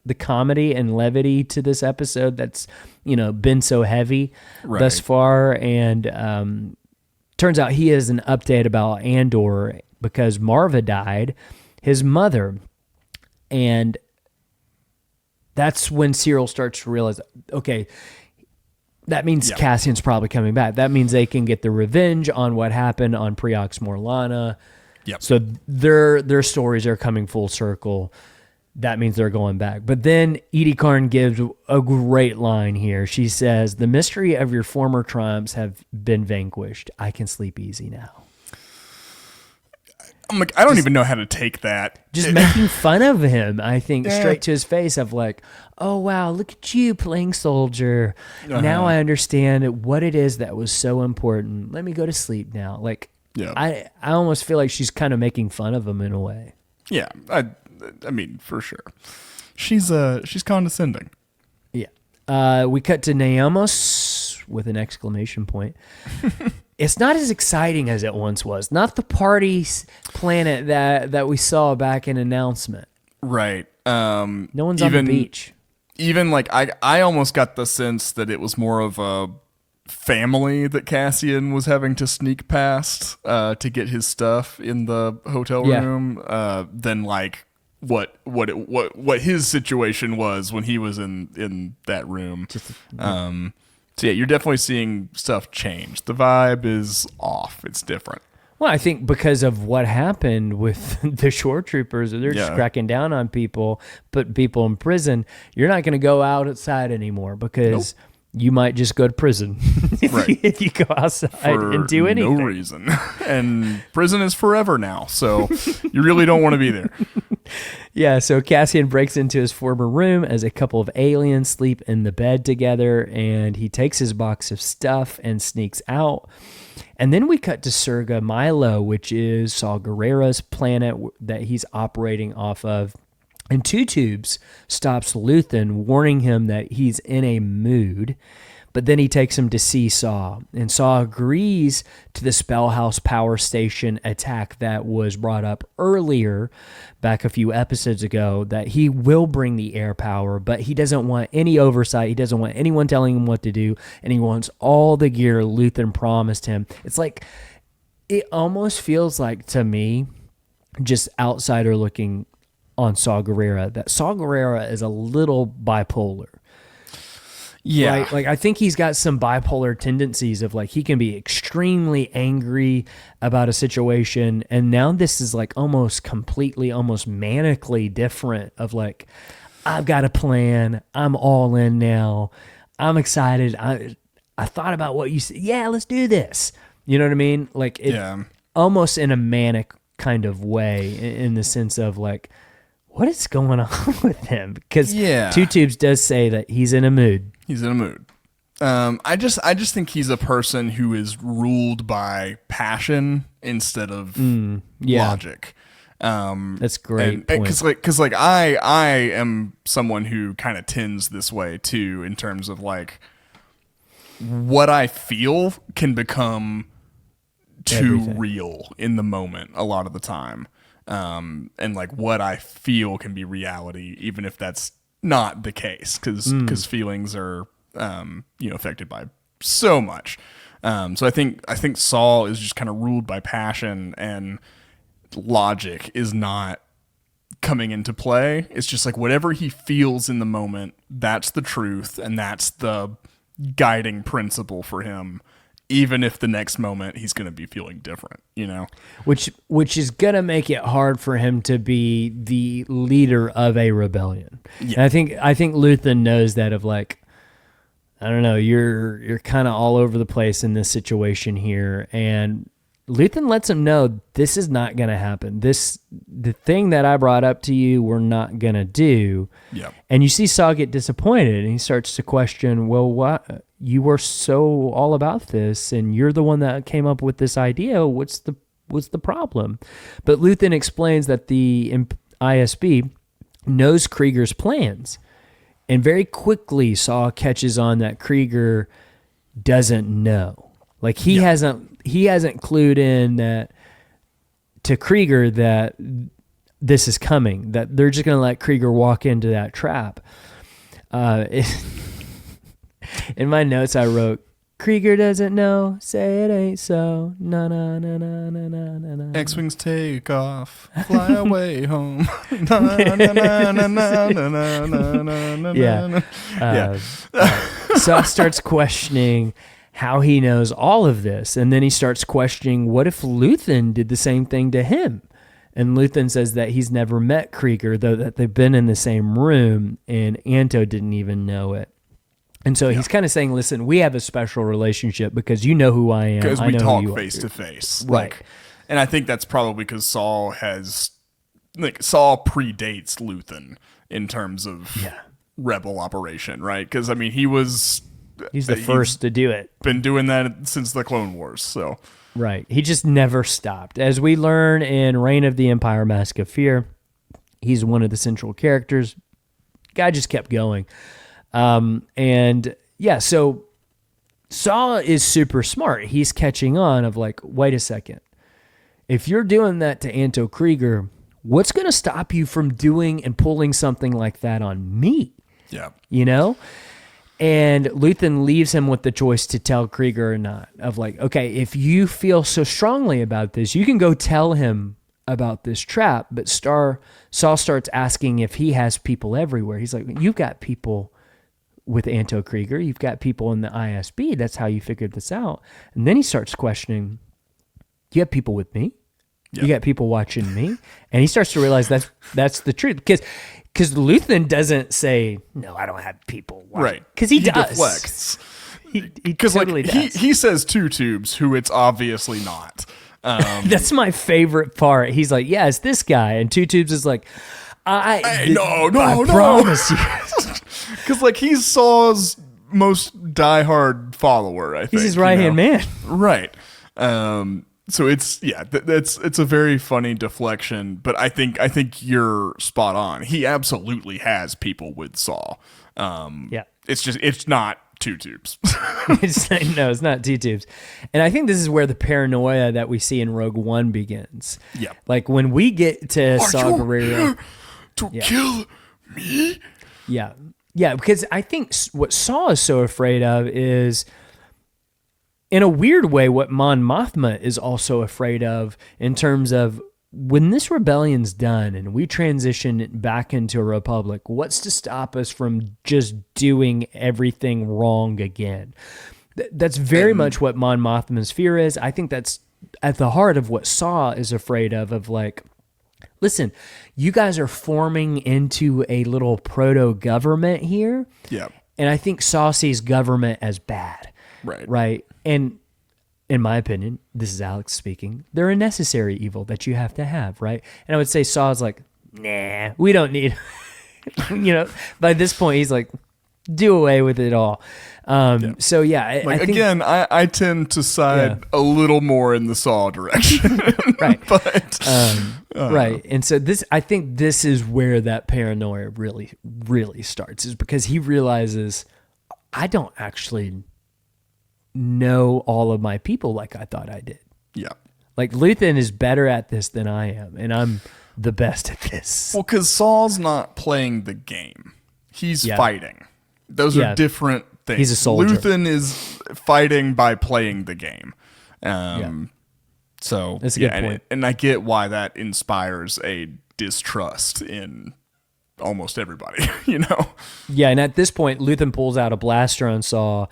the comedy and levity to this episode that's, been so heavy thus far. And turns out he has an update about Andor because Marva died, his mother. And that's when Syril starts to realize, okay, that means Cassian's probably coming back. That means they can get the revenge on what happened on Preox Morlana. Yep. So their stories are coming full circle. That means they're going back. But then Edie Karn gives a great line here. She says, "The mystery of your former triumphs have been vanquished. I can sleep easy now." I'm like, I don't even know how to take that. Just making fun of him, I think, straight to his face of like, oh, wow, look at you playing soldier. Now I understand what it is that was so important. Let me go to sleep now. Like, I almost feel like she's kind of making fun of him in a way. Yeah, I mean, for sure. She's condescending. Yeah. We cut to Niamos with an exclamation point. It's not as exciting as it once was. Not the party planet that we saw back in announcement. Right. No one's on the beach. Even like I almost got the sense that it was more of a family that Cassian was having to sneak past to get his stuff in the hotel room than like what his situation was when he was in that room. So yeah, you're definitely seeing stuff change. The vibe is off. It's different. Well, I think because of what happened with the shore troopers, they're just cracking down on people, putting people in prison. You're not going to go outside anymore because you might just go to prison if you go outside and do anything. No reason. And prison is forever now, so you really don't want to be there. Yeah, so Cassian breaks into his former room as a couple of aliens sleep in the bed together, and he takes his box of stuff and sneaks out. And then we cut to Surga Milo, which is Saw Gerrera's planet that he's operating off of. And Two Tubes stops Luthan, warning him that he's in a mood. But then he takes him to see Saw. And Saw agrees to the Spellhouse power station attack that was brought up earlier, back a few episodes ago, that he will bring the air power, but he doesn't want any oversight. He doesn't want anyone telling him what to do. And he wants all the gear Luthan promised him. It's like, it almost feels like, to me, just outsider looking on Saw Gerrera, that Saw Gerrera is a little bipolar. Yeah. Right? Like, I think he's got some bipolar tendencies of like, he can be extremely angry about a situation. And now this is like almost completely, almost manically different of like, I've got a plan. I'm all in now. I'm excited. I thought about what you said. Yeah, let's do this. You know what I mean? Like, almost in a manic kind of way, in the sense of like, what is going on with him? Because Two Tubes does say that he's in a mood. He's in a mood. I just think he's a person who is ruled by passion instead of logic. That's great. Because I am someone who kind of tends this way too, in terms of like what I feel can become too real in the moment a lot of the time. And like what I feel can be reality, even if that's not the case, because feelings are affected by so much. So I think Saul is just kind of ruled by passion, and logic is not coming into play. It's just like whatever he feels in the moment, that's the truth, and that's the guiding principle for him even if the next moment he's going to be feeling different, you know? Which is going to make it hard for him to be the leader of a rebellion. Yeah. And I think Luthen knows that of like, I don't know, you're kind of all over the place in this situation here. And Luthen lets him know this is not going to happen. The thing that I brought up to you, we're not going to do. Yeah. And you see Saw get disappointed, and he starts to question, well, what? You were so all about this, and you're the one that came up with this idea. What's the problem? But Luthen explains that the ISB knows Krieger's plans, and very quickly Saw catches on that Krieger doesn't know. Like he hasn't clued in that to Krieger that this is coming. That they're just going to let Krieger walk into that trap. In my notes, I wrote, Krieger doesn't know, say it ain't so. Na na na na na na na na. X-Wings take off, fly away home. Na na na na na na na na na. Yeah. Saw starts questioning how he knows all of this, and then he starts questioning, what if Luthen did the same thing to him? And Luthen says that he's never met Krieger, though that they've been in the same room, and Anto didn't even know it. And so he's kind of saying, listen, we have a special relationship because you know who I am. Because I we know talk who you face are. to face. Right. And I think that's probably because Saw predates Luthen in terms of rebel operation, right? Because, I mean, he's the first to do it. Been doing that since the Clone Wars, so. Right. He just never stopped. As we learn in Reign of the Empire, Mask of Fear, he's one of the central characters. Guy just kept going. So Saw is super smart. He's catching on of like, wait a second. If you're doing that to Anto Krieger, what's going to stop you from doing and pulling something like that on me? Yeah. You know? And Luthen leaves him with the choice to tell Krieger or not. Of like, okay, if you feel so strongly about this, you can go tell him about this trap. But Saw starts asking if he has people everywhere. He's like, you've got people with Anto Krieger. You've got people in the ISB. That's how you figured this out. And then he starts questioning, you have people with me? Yeah. You got people watching me? And he starts to realize that's the truth. Because Luthen doesn't say, no, I don't have people watching. Right. Because he does. Deflects. He totally does. He says Two Tubes, who it's obviously not. That's my favorite part. He's like, yeah, it's this guy. And Two Tubes is like, I promise you. Because he's Saw's most diehard follower, I think. He's his right-hand man. Right. So it's it's a very funny deflection, but I think you're spot on. He absolutely has people with Saw. It's not Two Tubes. It's not Two Tubes. And I think this is where the paranoia that we see in Rogue One begins. Yeah. Like when we get to Saw Gerrera to kill me? Yeah. Yeah, because I think what Saw is so afraid of is, in a weird way, what Mon Mothma is also afraid of in terms of when this rebellion's done and we transition back into a republic, what's to stop us from just doing everything wrong again? That's very much what Mon Mothma's fear is. I think that's at the heart of what Saw is afraid of like, listen, you guys are forming into a little proto-government here. Yeah. And I think Saw sees government as bad. Right. Right. And in my opinion, this is Alex speaking, they're a necessary evil that you have to have, right? And I would say Saw's like, nah, we don't need, by this point, he's like, do away with it all. So yeah, I think, again, I tend to side a little more in the Saw direction, right? But right, and so I think this is where that paranoia really, really starts, is because he realizes I don't actually know all of my people like I thought I did. Yeah, like Luthen is better at this than I am, and I'm the best at this. Well, because Saw's not playing the game; he's fighting. Those are different things. He's a soldier. Luthen is fighting by playing the game. So that's a good point. And I get why that inspires a distrust in almost everybody, Yeah, and at this point, Luthen pulls out a blaster on Saw,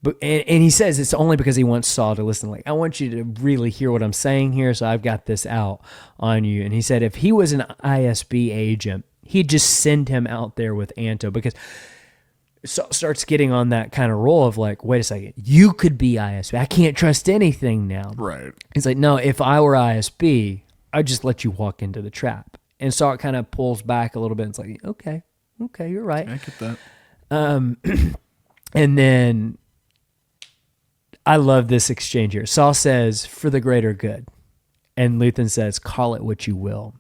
and he says it's only because he wants Saw to listen. Like, I want you to really hear what I'm saying here, so I've got this out on you. And he said if he was an ISB agent, he'd just send him out there with Anto, because Saw starts getting on that kind of role of like, wait a second, you could be ISB. I can't trust anything now. Right. He's like, no, if I were ISB, I'd just let you walk into the trap. And Saw kind of pulls back a little bit. And it's like, okay, you're right. I get that. And then I love this exchange here. Saw says, for the greater good. And Luthen says, call it what you will.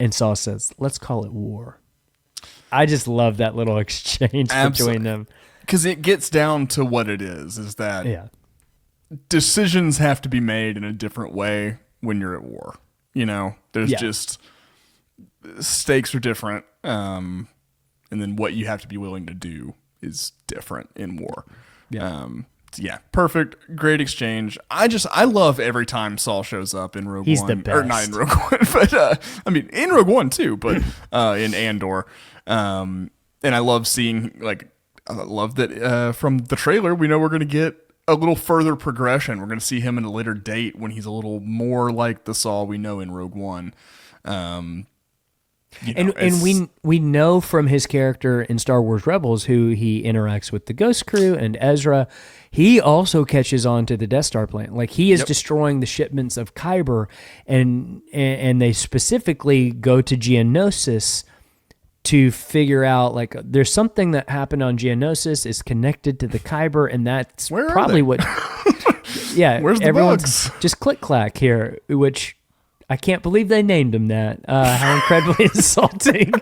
And Saw says, let's call it war. I just love that little exchange between them. Because it gets down to what it is that decisions have to be made in a different way when you're at war. You know, there's just stakes are different. And then what you have to be willing to do is different in war. Yeah. Perfect. Great exchange. I love every time Saul shows up in Rogue One. He's the best. Or not in Rogue One, but I mean, in Rogue One too, but in Andor. And I love seeing, like, I love that from the trailer, we know we're going to get a little further progression. We're going to see him in a later date when he's a little more like the Saul we know in Rogue One. And we know from his character in Star Wars Rebels, who he interacts with the Ghost Crew and Ezra, he also catches on to the Death Star plant. Like, he is destroying the shipments of Kyber, and they specifically go to Geonosis to figure out, like, there's something that happened on Geonosis is connected to the Kyber, and that's probably what. Yeah, where's the everyone's bugs? just click clack here, which I can't believe they named him that. How incredibly insulting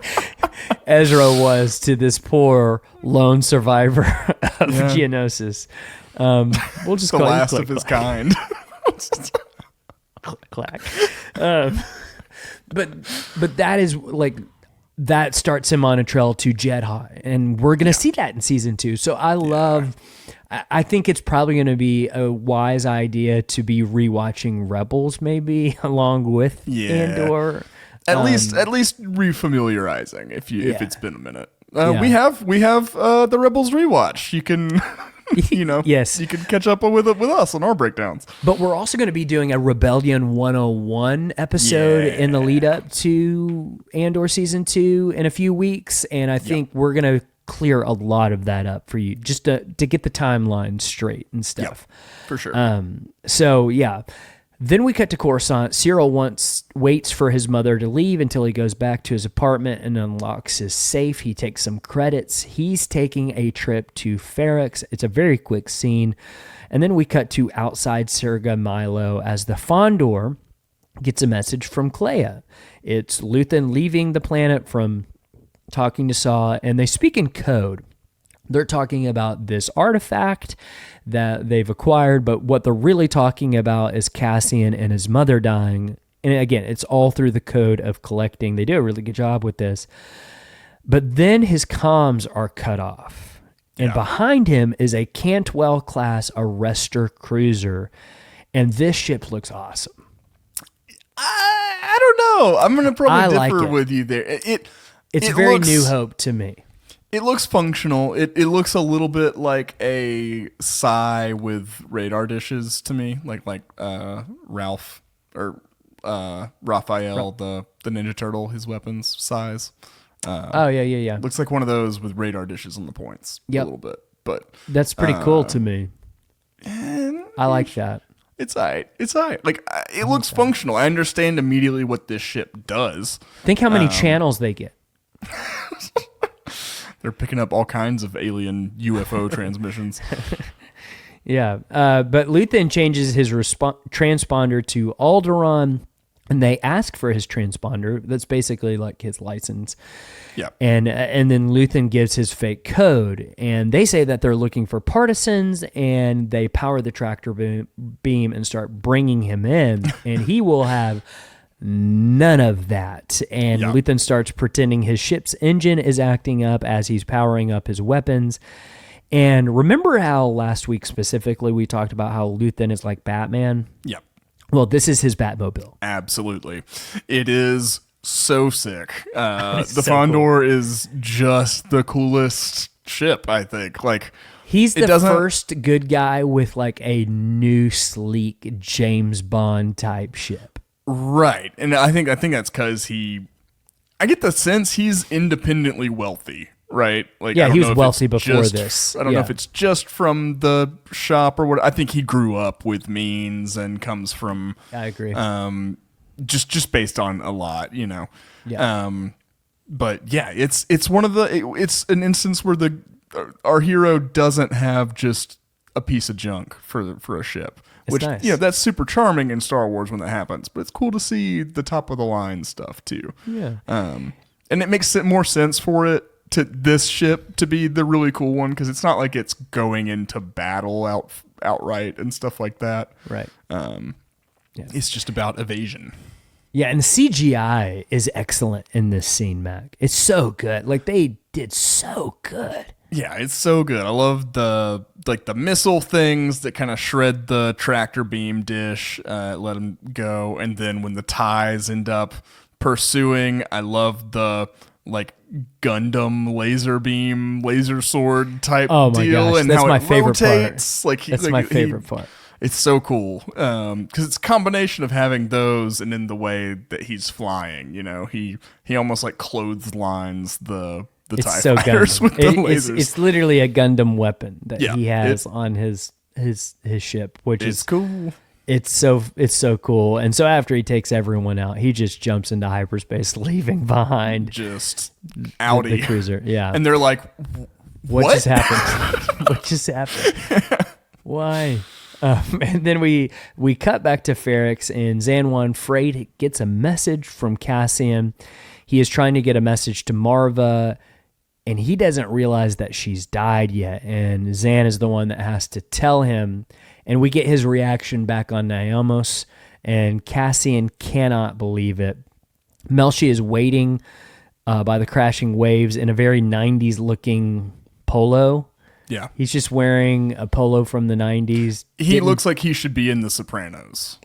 Ezra was to this poor lone survivor of Geonosis. We'll just the call last you of his kind. Click clack. But that is like. That starts him on a trail to Jedi, and we're going to see that in season 2. So I think it's probably going to be a wise idea to be rewatching Rebels maybe along with Andor. At least refamiliarizing if it's been a minute. We have the Rebels rewatch. You can you can catch up with us on our breakdowns. But we're also going to be doing a Rebellion 101 episode in the lead up to Andor season 2 in a few weeks, and I think we're going to clear a lot of that up for you just to get the timeline straight and stuff. For sure. So then we cut to Coruscant. Syril waits for his mother to leave until he goes back to his apartment and unlocks his safe. He takes some credits. He's taking a trip to Ferrix. It's a very quick scene. And then we cut to outside Serga Milo as the Fondor gets a message from Clea. It's Luthen leaving the planet from talking to Saw, and they speak in code. They're talking about this artifact that they've acquired, but what they're really talking about is Cassian and his mother dying. And again, it's all through the code of collecting. They do a really good job with this. But then his comms are cut off. And behind him is a Cantwell-class arrestor cruiser. And this ship looks awesome. I don't know. I'm going to probably differ with you there. It's very New Hope to me. It looks functional. It looks a little bit like a Psy with radar dishes to me, like Ralph or Raphael, the Ninja Turtle, his weapons size. Looks like one of those with radar dishes on the points a little bit, but that's pretty cool to me. I like that. It's all right. Like, it looks functional. I understand immediately what this ship does. Think how many channels they get. They're picking up all kinds of alien UFO transmissions. But Luthen changes his transponder to Alderaan, and they ask for his transponder. That's basically like his license. Yeah. And then Luthen gives his fake code, and they say that they're looking for partisans, and they power the tractor beam and start bringing him in, and he will have none of that. And Luthen starts pretending his ship's engine is acting up as he's powering up his weapons. And remember how last week specifically we talked about how Luthen is like Batman? Yeah. Well, this is his Batmobile. Absolutely. It is so sick. The Fondor is just the coolest ship, I think. Like, He's the first good guy with like a new sleek James Bond type ship. Right. And I think that's because I get the sense he's independently wealthy, right? Like, yeah, he was wealthy before this. I don't know if it's just from the shop or what. I think he grew up with means and comes from. I agree. Just based on a lot, Yeah. But yeah, it's one of it's an instance where our hero doesn't have just a piece of junk for a ship. It's Which, nice. that's super charming in Star Wars when that happens, but it's cool to see the top of the line stuff too. Yeah. And it makes more sense for it to this ship to be the really cool one, because it's not like it's going into battle outright and stuff like that. Right. It's just about evasion. Yeah, and the CGI is excellent in this scene, Mac. It's so good. Like, they did so good. Yeah, it's so good. I love the missile things that kind of shred the tractor beam dish, let them go, and then when the ties end up pursuing, I love the like Gundam laser sword type deal, gosh, and that's how my it favorite rotates. part. That's my favorite part. It's so cool because it's a combination of having those and then the way that he's flying. He almost like clotheslines the TIE so fighters Gundam. with the lasers. It's literally a Gundam weapon that he has on his ship, which is cool. It's so cool. And so after he takes everyone out, he just jumps into hyperspace, leaving behind just Audi the cruiser. Yeah, and they're like, "What just happened? What just happened? Why?" And then we cut back to Ferrix, and Zanwan Freight gets a message from Cassian. He is trying to get a message to Marva, and he doesn't realize that she's died yet. And Zan is the one that has to tell him. And we get his reaction back on Niamos, and Cassian cannot believe it. Melshi is waiting by the crashing waves in a very 90s looking polo. Yeah. He's just wearing a polo from the 90s. He looks like he should be in The Sopranos.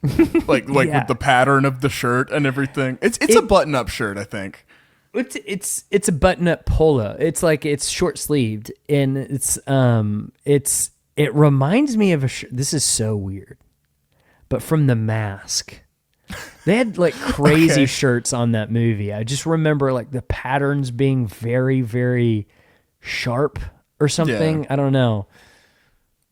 like with the pattern of the shirt and everything. It's a button-up shirt, I think. It's a button-up polo. It's like it's short-sleeved, and it reminds me of this is so weird, but from The Mask. They had like crazy shirts on that movie. I just remember like the patterns being very, very sharp or something. Yeah. I don't know.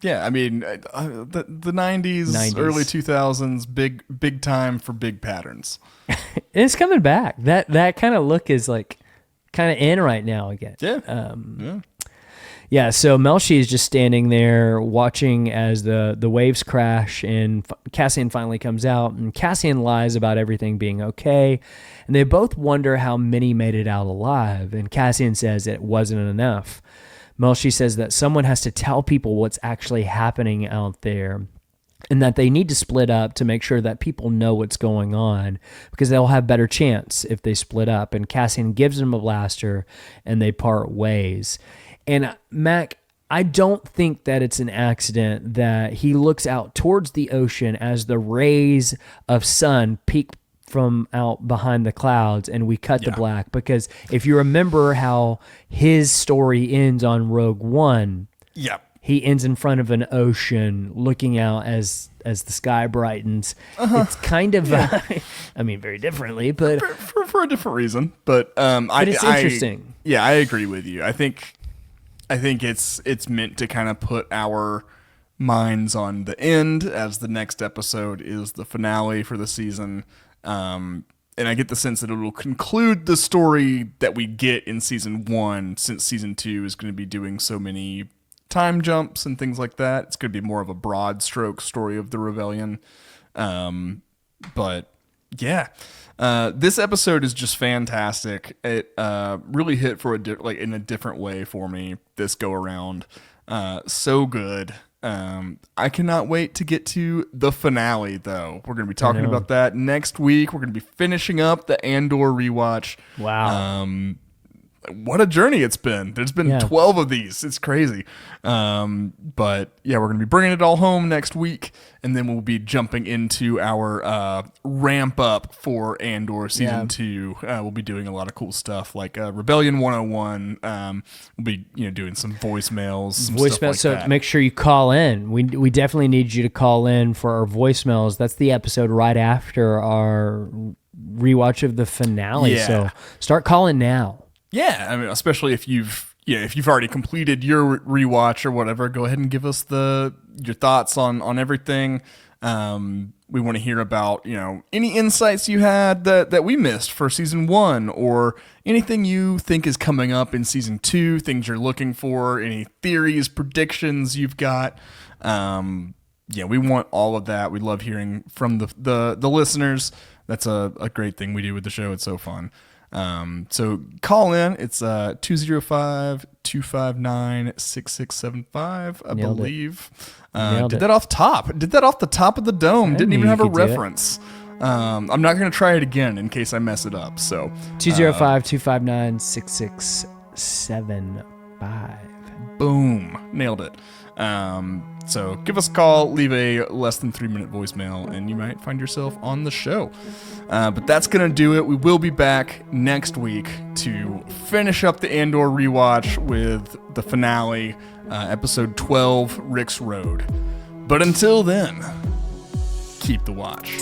Yeah, I mean, the 90s, early 2000s, big time for big patterns. And it's coming back. That kind of look is like kind of in right now again. Yeah. Yeah, so Melshi is just standing there watching as the waves crash, and Cassian finally comes out, and Cassian lies about everything being okay, and they both wonder how many made it out alive, and Cassian says it wasn't enough. Melshi says that someone has to tell people what's actually happening out there, and that they need to split up to make sure that people know what's going on, because they'll have better chance if they split up, and Cassian gives him a blaster, and they part ways. And Mac, I don't think that it's an accident that he looks out towards the ocean as the rays of sun peek from out behind the clouds, and we cut to black. Because if you remember how his story ends on Rogue One, he ends in front of an ocean looking out as the sky brightens. It's kind of, I mean, very differently, but for a different reason. But it's interesting. I agree with you. I think it's meant to kind of put our minds on the end, as the next episode is the finale for the season. And I get the sense that it will conclude the story that we get in season 1, since season 2 is going to be doing so many time jumps and things like that. It's going to be more of a broad stroke story of the rebellion. But yeah, this episode is just fantastic. It really hit for in a different way for me this go around. So good. I cannot wait to get to the finale, though. We're going to be talking about that next week. We're going to be finishing up the Andor rewatch. Wow. what a journey it's been. There's been 12 of these. It's crazy. But yeah, we're going to be bringing it all home next week, and then we'll be jumping into our ramp up for Andor season 2. We'll be doing a lot of cool stuff like Rebellion 101. We'll be doing some voicemails, stuff like so that. Make sure you call in. We definitely need you to call in for our voicemails. That's the episode right after our rewatch of the finale. Yeah. So start calling now. Yeah, I mean, especially if you've already completed your rewatch or whatever, go ahead and give us your thoughts on everything. We want to hear about any insights you had that we missed for season 1, or anything you think is coming up in season 2, things you're looking for, any theories, predictions you've got. We want all of that. We love hearing from the listeners. That's a great thing we do with the show. It's so fun. So call in. It's 205-259-6675, I believe. Did that off top. Did that off the top of the dome. Didn't even have a reference. I'm not going to try it again in case I mess it up. So 205-259-6675. Boom. Nailed it. So give us a call, leave a less than 3-minute voicemail, and you might find yourself on the show. But that's going to do it. We will be back next week to finish up the Andor rewatch with the finale, episode 12, Rix Road. But until then, keep the watch.